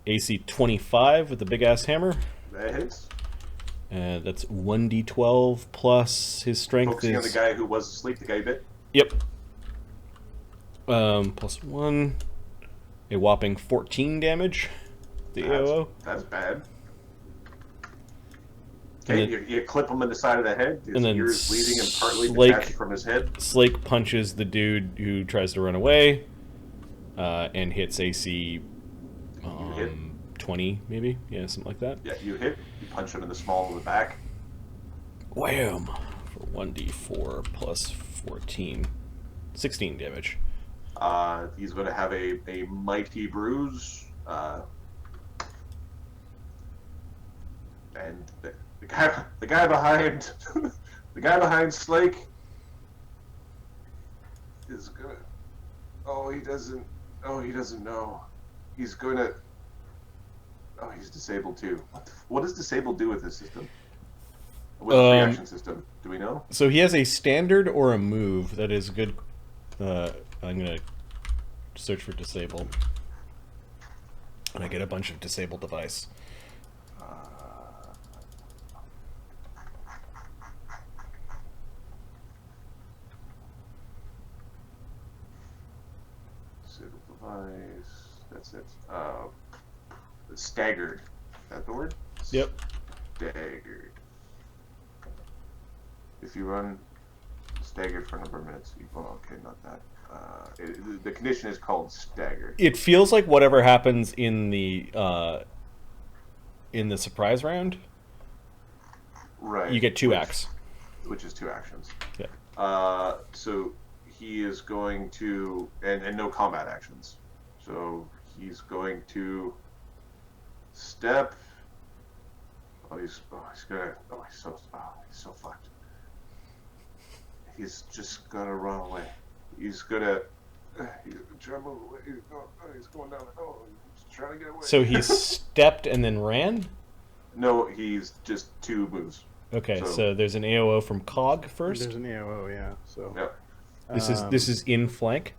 AC 25 with the big ass hammer. That hits. That's 1d12 plus his strength Focusing on the is. guy who was asleep, the guy you bit. Yep. Plus 1. A whopping 14 damage. The AOO. That's bad. Okay, you clip him in the side of the head. His ear is bleeding and partly detached from his head. Slake punches the dude who tries to run away, and hits AC 20, maybe? Yeah, something like that. Yeah, you hit. You punch him in the small of the back. Wham! For 1d4 plus 14. 16 damage. He's going to have a mighty bruise. And the guy behind the guy behind Slake is gonna. He doesn't know. He's gonna. He's disabled too. What does disabled do with this system? With the reaction system, do we know? So he has a standard or a move that is good. I'm gonna search for disable, and I get a bunch of disabled device. That's it. Staggered. Is that the word? Yep. Staggered. If you run staggered for a number of minutes, okay, not that. The condition is called staggered. It feels like whatever happens in the surprise round. Right. You get 2 acts. Which is 2 actions. Yeah. So he is going to, and no combat actions. So he's going to step. He's so fucked. He's just gonna run away. He's gonna try to move away. He's going down. He's trying to get away. So he stepped and then ran? No, he's just 2 moves. Okay, so there's an AOO from Cog first. There's an AOO, yeah. So. Yep. This is in flank.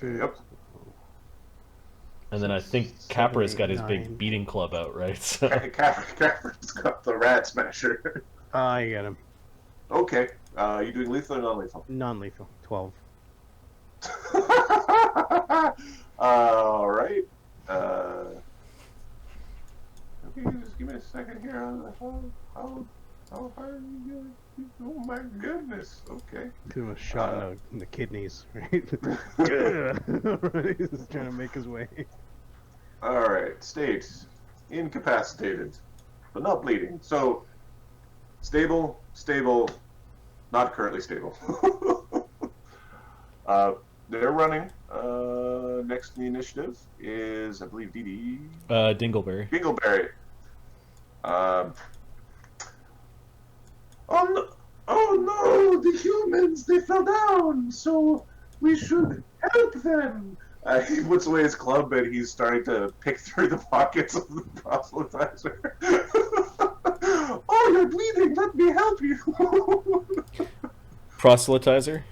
Yep. And then I think Capra's got his big beating club out, right? So. Capra's got the rat smasher. I get him. Okay. You doing lethal or non-lethal? Non-lethal. 12. All right. Okay, just give me a second here. How hard are you doing? Oh my goodness. Okay. Give him a shot in the kidneys, right? He's just trying to make his way. All right. State. Incapacitated, but not bleeding. So, stable, not currently stable. They're running. Next in the initiative is, I believe, Dee Dee. Dingleberry. Dingleberry. Oh no, the humans, they fell down, so we should help them. He puts away his club and he's starting to pick through the pockets of the proselytizer. Oh, you're bleeding, let me help you. Proselytizer?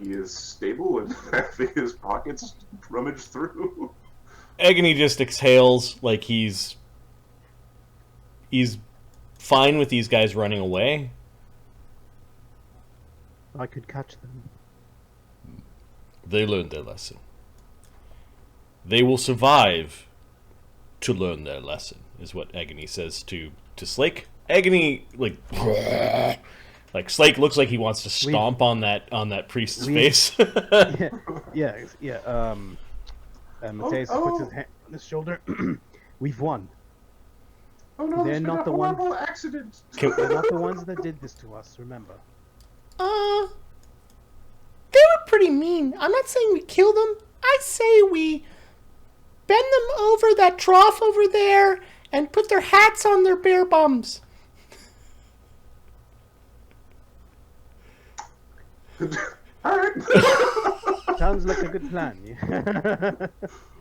He is stable and having his pockets rummaged through. Agony just exhales like he's fine with these guys running away. I could catch them. They learned their lesson. They will survive to learn their lesson, is what Agony says to Slake. Agony, like Slake looks like he wants to stomp on that priest's face. yeah. Matthias puts his hand on his shoulder. We've won. Oh no, they're not the ones. Accident. They're not the ones that did this to us. Remember. They were pretty mean. I'm not saying we kill them. I say we bend them over that trough over there and put their hats on their bare bums. Alright. Sounds like a good plan. Yeah.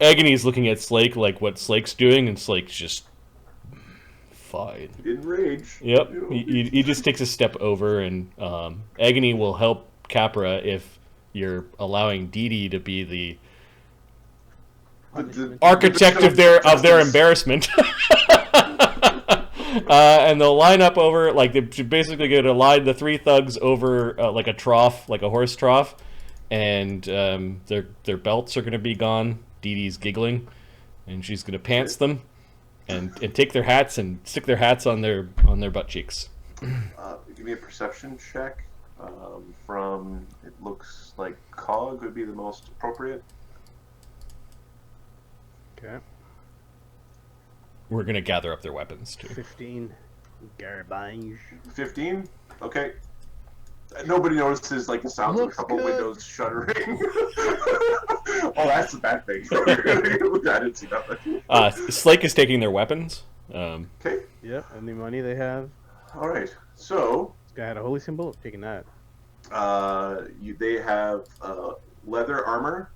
Agony's looking at Slake like what Slake's doing, and Slake's just fine. In rage. Yep. He just takes a step over, and Agony will help Capra if you're allowing Dee Dee to be the architect of their embarrassment. And they'll line up over, like, they're basically going to line the 3 thugs over like a trough, like a horse trough, and their belts are going to be gone. Dee Dee's giggling, and she's going to pants them, and take their hats and stick their hats on their butt cheeks. Give me a perception check. From it looks like Cog would be the most appropriate. Okay. We're going to gather up their weapons too. 15. Garbage. 15. Okay. Nobody notices like the sounds of a Looks couple good. windows shuttering. Oh, that's the bad thing. I didn't see nothing. Slake is taking their weapons. Okay. Yep, and the money they have. All right. So This guy had a holy symbol. Taking that. they have leather armor,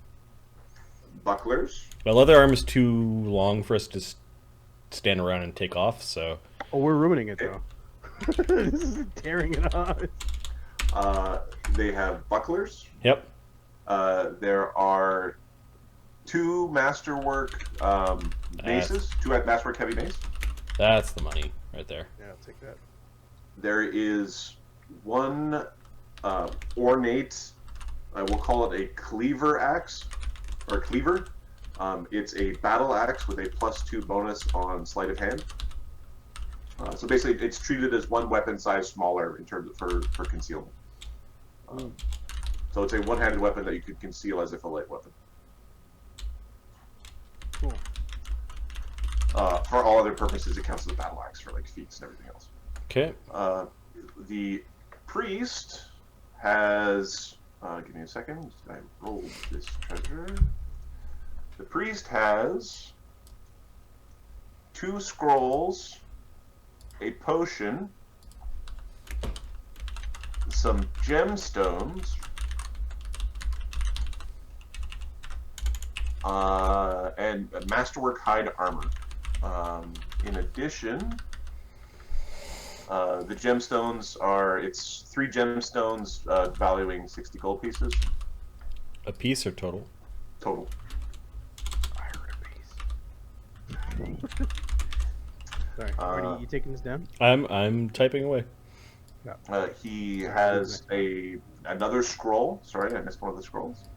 bucklers. Well, leather arm is too long for us to stand around and take off, so... Oh, we're ruining it though. This is tearing it off. They have bucklers. Yep. There are 2 masterwork maces, 2 masterwork heavy mace. That's the money right there. Yeah, I'll take that. There is 1 ornate, we'll call it a cleaver axe, or cleaver. It's a battle axe with a +2 bonus on sleight of hand. So basically, it's treated as 1 weapon size smaller in terms of for concealment. So it's a one-handed weapon that you could conceal as if a light weapon. Cool. For all other purposes, it counts as a battle axe for like feats and everything else. Okay. The priest has. Give me a second. I rolled this treasure. The priest has 2 scrolls, a potion, some gemstones, and a masterwork hide armor. In addition, the gemstones are, it's 3 gemstones valuing 60 gold pieces. A piece or total? Total. Sorry, Marty, you taking this down? I'm typing away. He has another scroll. Sorry, I missed one of the scrolls.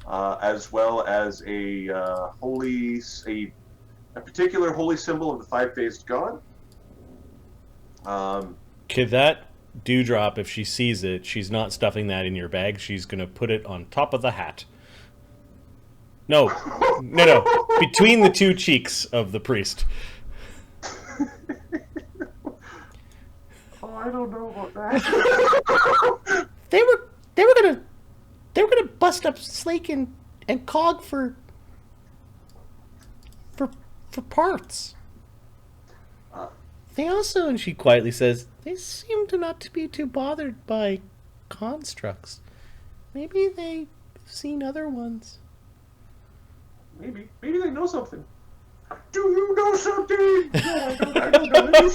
As well as a particular holy symbol of the 5-faced god. Could that dewdrop, if she sees it, she's not stuffing that in your bag. She's going to put it on top of the hat. No. No. Between the 2 cheeks of the priest. Oh, I don't know about that. They were gonna bust up Slake and Cog for parts. They also, and she quietly says, they seem to not to be too bothered by constructs. Maybe they've seen other ones. Maybe they know something. Do you know something? No, I don't know.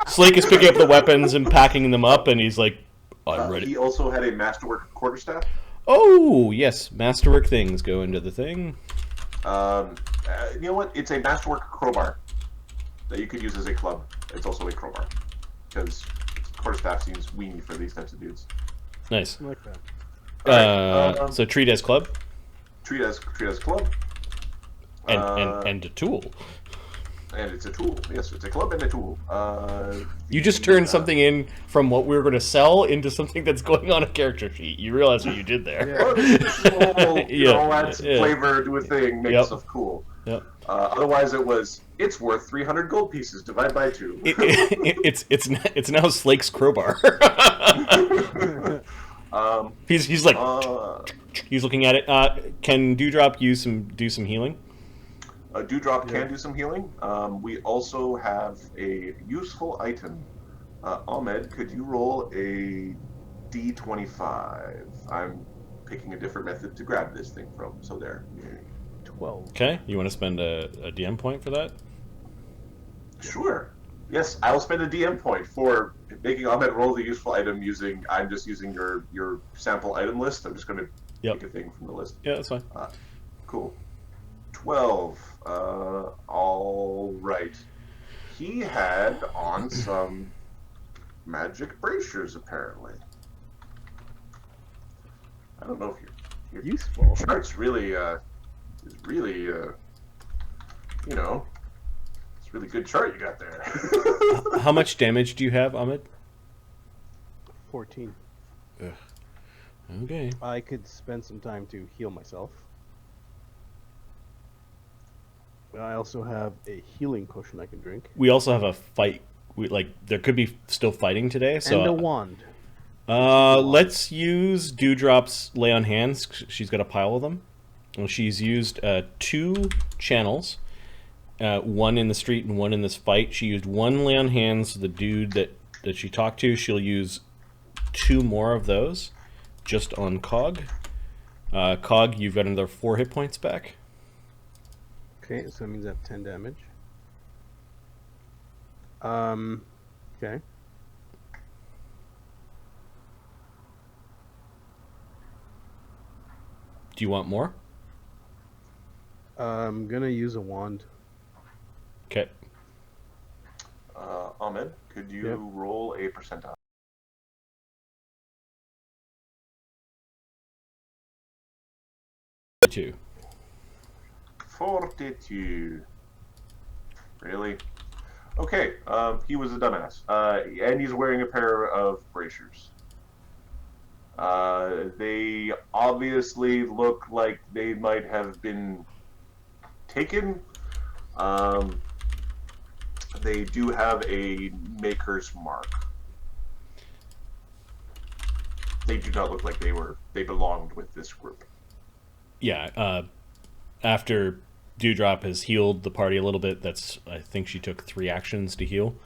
Slake is picking up the weapons and packing them up, and he's like, I'm ready. He also had a masterwork quarterstaff. Oh, yes. Masterwork things go into the thing. You know what? It's a masterwork crowbar that you could use as a club. It's also a crowbar. Because quarterstaff seems weenie for these types of dudes. Nice. I like that. So treat as club Treat as club. and a tool. And it's a tool. Yes, it's a club and a tool. You just turned something in from what we were going to sell into something that's going on a character sheet. You realize what you did there. Well, this is cool. Add some Yeah. flavor to a thing, make stuff cool. Yep. Otherwise, it's worth 300 gold pieces. Divide by 2. It's now Slake's crowbar. He's like he's looking at it. Can Dewdrop do some healing? Dewdrop can do some healing. We also have a useful item. Ahmed, could you roll a D25? I'm picking a different method to grab this thing from. So there. 12. Okay, you want to spend a DM point for that? Sure. Yes, I will spend a DM point for making Ahmed roll the useful item using. I'm just using your sample item list. I'm just going to pick a thing from the list. Yeah, that's fine. Cool. 12. All right. He had on some magic braziers, apparently. I don't know if your Useful. chart's really is really you know, it's a really good chart you got there. How much damage do you have, Ahmed? 14. Ugh. Okay. I could spend some time to heal myself. I also have a healing potion I can drink. We also have a fight. There could be still fighting today, so And a wand. let's use Dewdrop's lay on hands. She's got a pile of them. Well, she's used 2 channels, one in the street and one in this fight. She used 1 lay on hands. The dude that she talked to, she'll use 2 more of those, just on Cog. Cog, you've got another 4 hit points back. Okay, so that means I have 10 damage. Okay. Do you want more? I'm gonna use a wand. Okay. Ahmed, could you Yep. roll a percentile? Two. 42. Really? Okay, he was a dumbass. And he's wearing a pair of bracers. They obviously look like they might have been taken. They do have a maker's mark. They do not look like they belonged with this group. Yeah, after Dewdrop has healed the party a little bit, I think she took 3 actions to heal.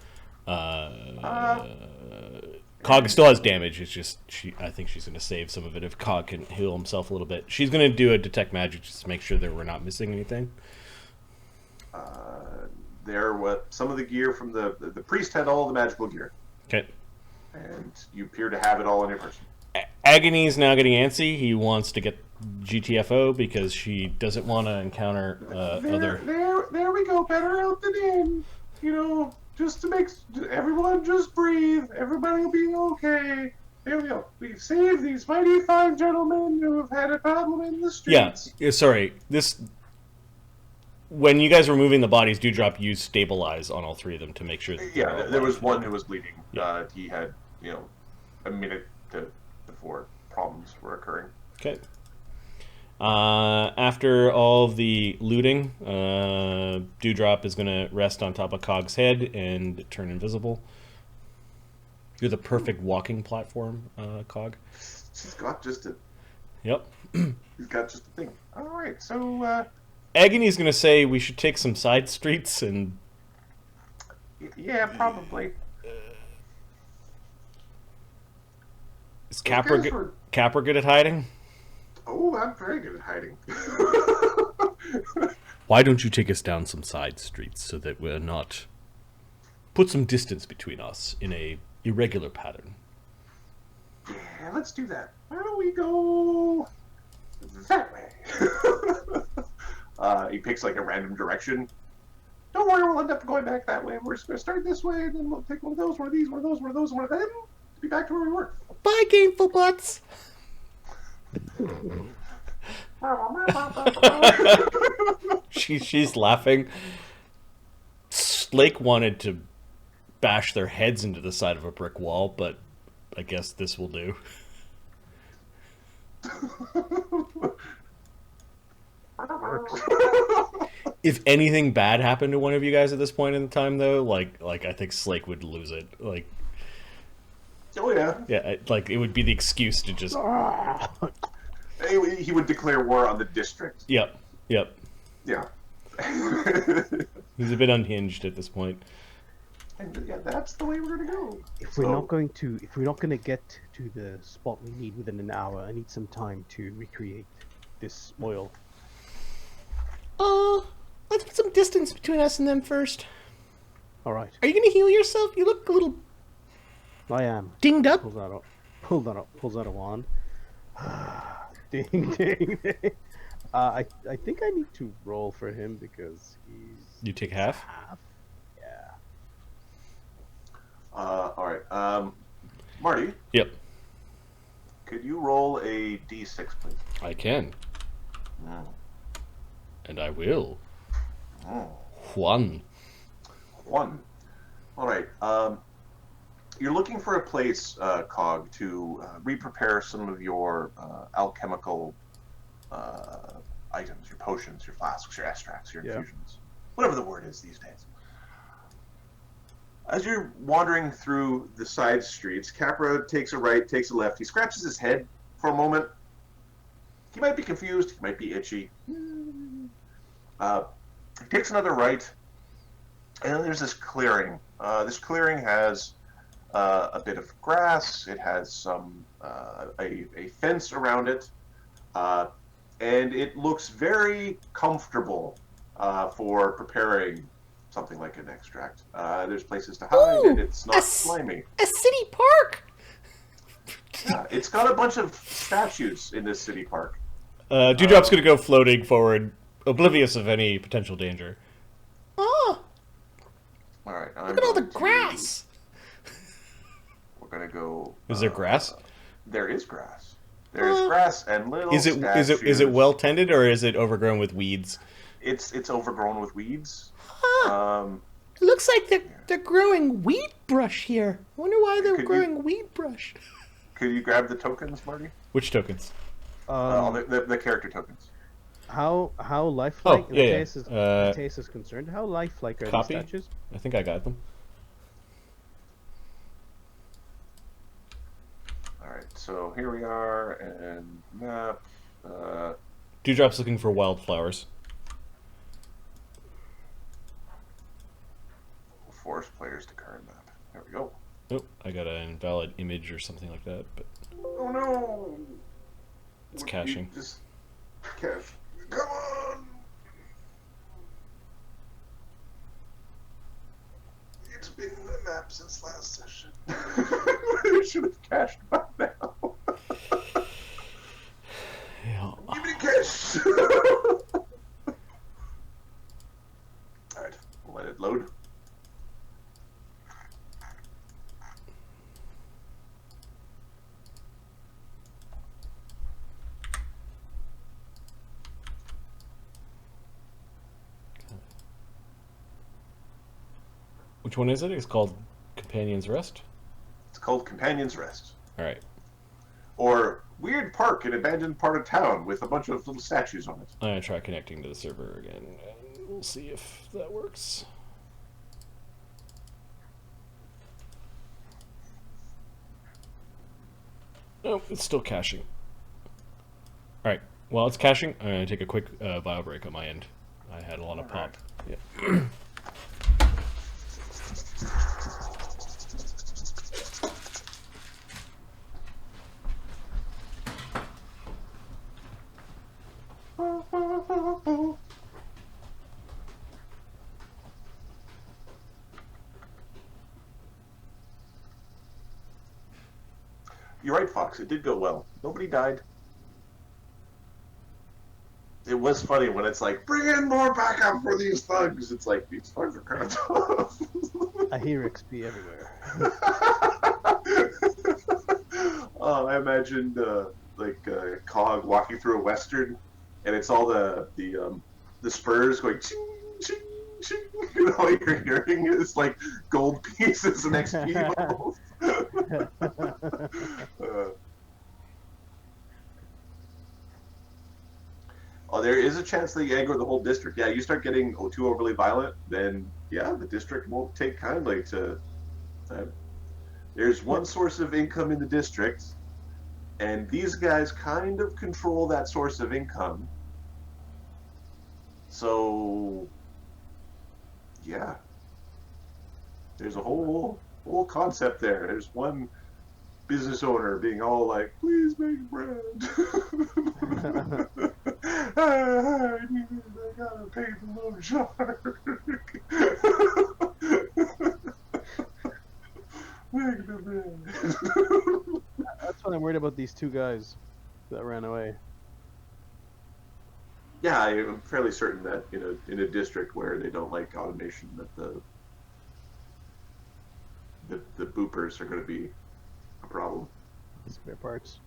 Cog still has damage. It's just I think she's going to save some of it if Cog can heal himself a little bit. She's going to do a detect magic just to make sure that we're not missing anything. Some of the gear from the priest had all the magical gear, Okay. and you appear to have it all on your person. Agony's now getting antsy. He wants to get GTFO because she doesn't want to encounter other... There we go. Better out than in. You know, just to make everyone just breathe. Everybody will be okay. There we go. We've saved these mighty fine gentlemen who have had a problem in the streets. Yeah, sorry. When you guys were moving the bodies, Dewdrop used Stabilize on all 3 of them to make sure that Yeah, there was one who was bleeding. Yeah. He had, a minute before problems were occurring. Okay. After all of the looting, Dewdrop is going to rest on top of Cog's head and turn invisible. You're the perfect walking platform, Cog. She's got just a... Yep. He's got just a thing. All right, so... Agony's going to say we should take some side streets and... Yeah, probably. Is Capra good at hiding? Oh, I'm very good at hiding. Why don't you take us down some side streets so that we're not... Put some distance between us in a irregular pattern. Yeah, let's do that. Why don't we go that way? He picks like a random direction. Don't worry, we'll end up going back that way. We're just going to start this way, and then we'll take one of those, one of these, one of those, one of those, one of them, to be back to where we were. Bye, Gainful Butts. She's laughing. Slake wanted to bash their heads into the side of a brick wall, but I guess this will do. If anything bad happened to one of you guys at this point in the time, though, like I think Slake would lose it. Like, Oh yeah. yeah, like it would be the excuse to just. He would declare war on the district. Yep. Yeah. He's a bit unhinged at this point. And yeah, that's the way we're gonna go. If we're not going to get to the spot we need within an hour, I need some time to recreate this oil. Let's put some distance between us and them first. All right, Are you gonna heal yourself? You look a little I am. dinged up. Pulls out a wand. Ding, ding, ding. I think I need to roll for him because he's You take half? Yeah. All right. Marty, Yep. Could you roll a d6, please? I can. Mm. And I will. Mm. One. 1. All right. You're looking for a place, Cog, to re-prepare some of your alchemical items, your potions, your flasks, your extracts, your infusions, whatever the word is these days. As you're wandering through the side streets, Capra takes a right, takes a left. He scratches his head for a moment. He might be confused. He might be itchy. He takes another right, and then there's this clearing. This clearing has a bit of grass. It has some a fence around it, and it looks very comfortable for preparing something like an extract. There's places to hide, Ooh, and it's not slimy. A city park. Yeah, it's got a bunch of statues in this city park. Dewdrop's gonna go floating forward, oblivious of any potential danger. Oh, All right, look at all the grass. We're gonna go. Is there grass? There is grass. There is grass and little. Is it well tended, or is it overgrown with weeds? It's overgrown with weeds. Huh. It looks like they're growing weed brush here. I wonder why they're growing weed brush. Could you grab the tokens, Marty? Which tokens? The character tokens. How lifelike yeah. Taste is concerned? How lifelike are Copy? these statues? I think I got them. All right, so here we are, and map. Dewdrop's looking for wildflowers. Force players to current map. There we go. Oh, I got an invalid image or something like that, but Oh no! it's caching. Just cache. Come on! It's been in the map since last session. It should have cached by now. Yeah. Give me cache! Alright, we'll let it load. Which one is it? It's called Companion's Rest? It's called Companion's Rest. Alright. Or Weird Park, an abandoned part of town with a bunch of little statues on it. I'm gonna try connecting to the server again, and we'll see if that works. Oh, it's still caching. Alright, while it's caching, I'm gonna take a quick bio break on my end. I had a lot of pop. Yeah. You're right, Fox. It did go well. Nobody died. It was funny when it's like, bring in more backup for these thugs. It's like, these thugs are kind of tough. I hear XP everywhere. I imagined Cog walking through a western, and it's all the spurs going ching ching ching. And all you're hearing is like gold pieces and XP balls. There is a chance that you aggro the whole district. Yeah, you start getting too overly violent, then yeah, the district won't take kindly to. There's one source of income in the district, and these guys kind of control that source of income. So, yeah, there's a whole concept there. There's one business owner being all like, "Please make bread." I gotta pay the loan shark. Make the bread. That's what I'm worried about, these two guys that ran away. Yeah, I'm fairly certain that in a district where they don't like automation, that the boopers are going to be a problem. Spare parts.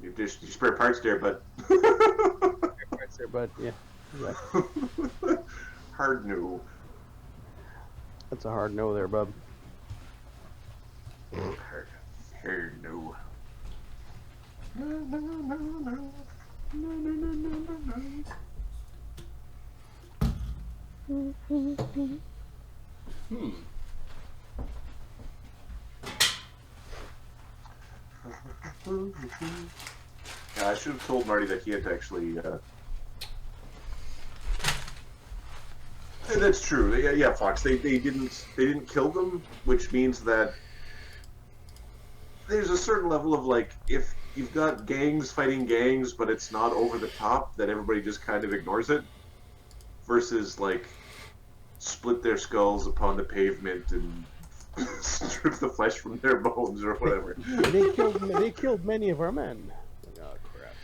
Your spare parts there, but Parts there, but yeah. hard no. That's a hard no there, bub. Hard no. No, no, no, no. No, no, no, no, no, no. Yeah, I should have told Marty that he had to actually. That's true. Yeah, Fox. They didn't kill them, which means that there's a certain level of like if you've got gangs fighting gangs, but it's not over the top, that everybody just kind of ignores it, versus like split their skulls upon the pavement and strip the flesh from their bones or whatever. They killed many of our men. Oh crap.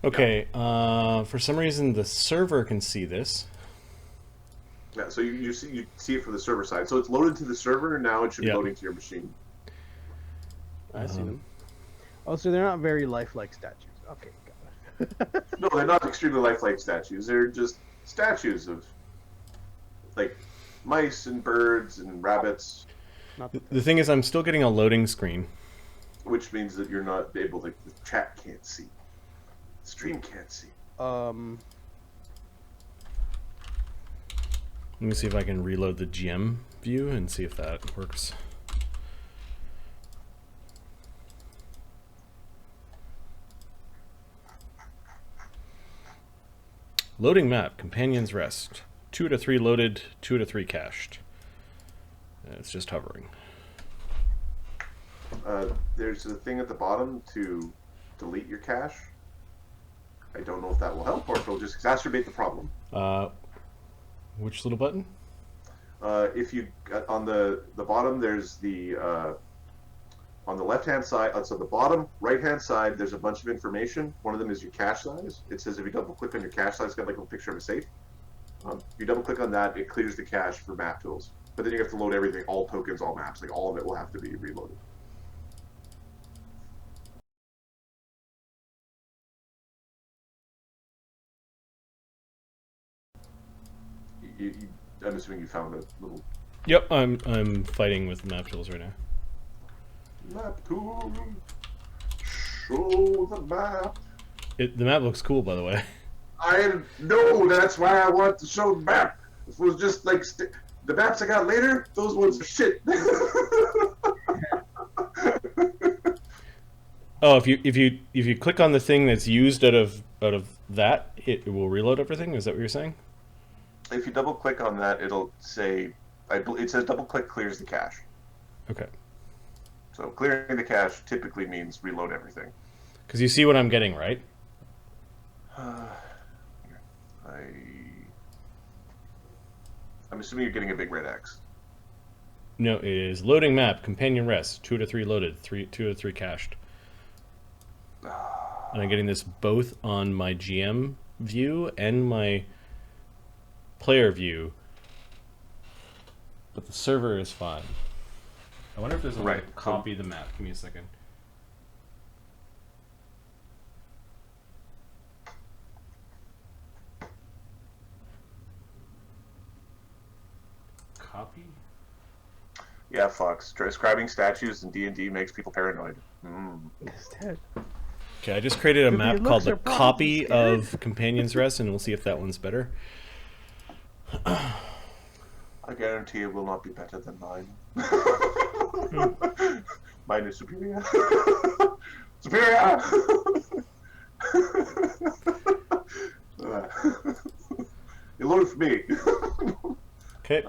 Okay, for some reason the server can see this. Yeah, so you see it from the server side. So it's loaded to the server, and now it should be Yep. loading to your machine. I see them. Oh, so they're not very lifelike statues. Okay, got it. No, they're not extremely lifelike statues. They're just statues of like mice and birds and rabbits, Not The thing is, I'm still getting a loading screen. which means that you're not able to. The chat can't see. The stream can't see. Let me see if I can reload the GM view and see if that works. Loading map, Companions Rest. 2 out of 3 loaded, 2 out of 3 cached. It's just hovering. There's a thing at the bottom to delete your cache. I don't know if that will help or if it'll just exacerbate the problem. Which little button? If you on the bottom, there's the on the left hand side. So the bottom right hand side, there's a bunch of information. One of them is your cache size. It says if you double click on your cache size, it's got like a picture of a safe. If you double click on that, it clears the cache for map tools. But then you have to load everything, all tokens, all maps, like all of it will have to be reloaded. I'm assuming you found a little Yep, I'm fighting with map tools right now. map tool. Show the map. The map looks cool, by the way. I know, that's why I want to show the map. If it was just like the maps I got later, those ones are shit. Oh, if you click on the thing that's used out of that, it will reload everything. Is that what you're saying? If you double click on that, it'll say, it says double click clears the cache. Okay. So clearing the cache typically means reload everything. Because you see what I'm getting, right? I'm assuming you're getting a big red X. No, it is loading map, companion rest, 2 out of 3 loaded, 2 out of 3 cached. And I'm getting this both on my GM view and my player view. But the server is fine. I wonder if there's a way to Right, copy the map. Give me a second. Copy? Yeah, Fox. Describing statues in D&D makes people paranoid. Okay, I just created a Your map looks called the are probably Copy scared. of Companions Rest, and we'll see if that one's better. I guarantee it will not be better than mine. Mine is superior. Superior! You loaded for me. Okay.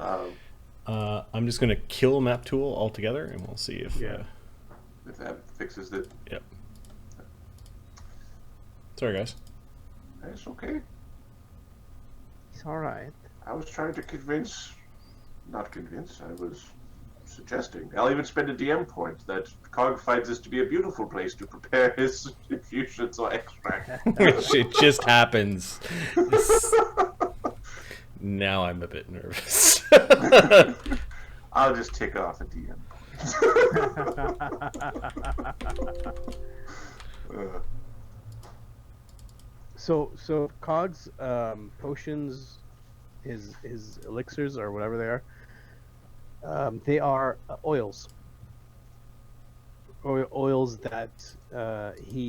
I'm just going to kill map tool altogether, and we'll see if... If that fixes it. Yep. Sorry, guys. It's okay. It's alright. I was trying to convince... Not convince, I was suggesting. I'll even spend a DM point that Cog finds this to be a beautiful place to prepare his infusions or extract. It just happens. Now I'm a bit nervous. I'll just tick off a DM point. So Cog's potions, his elixirs or whatever they are oils. Oils that he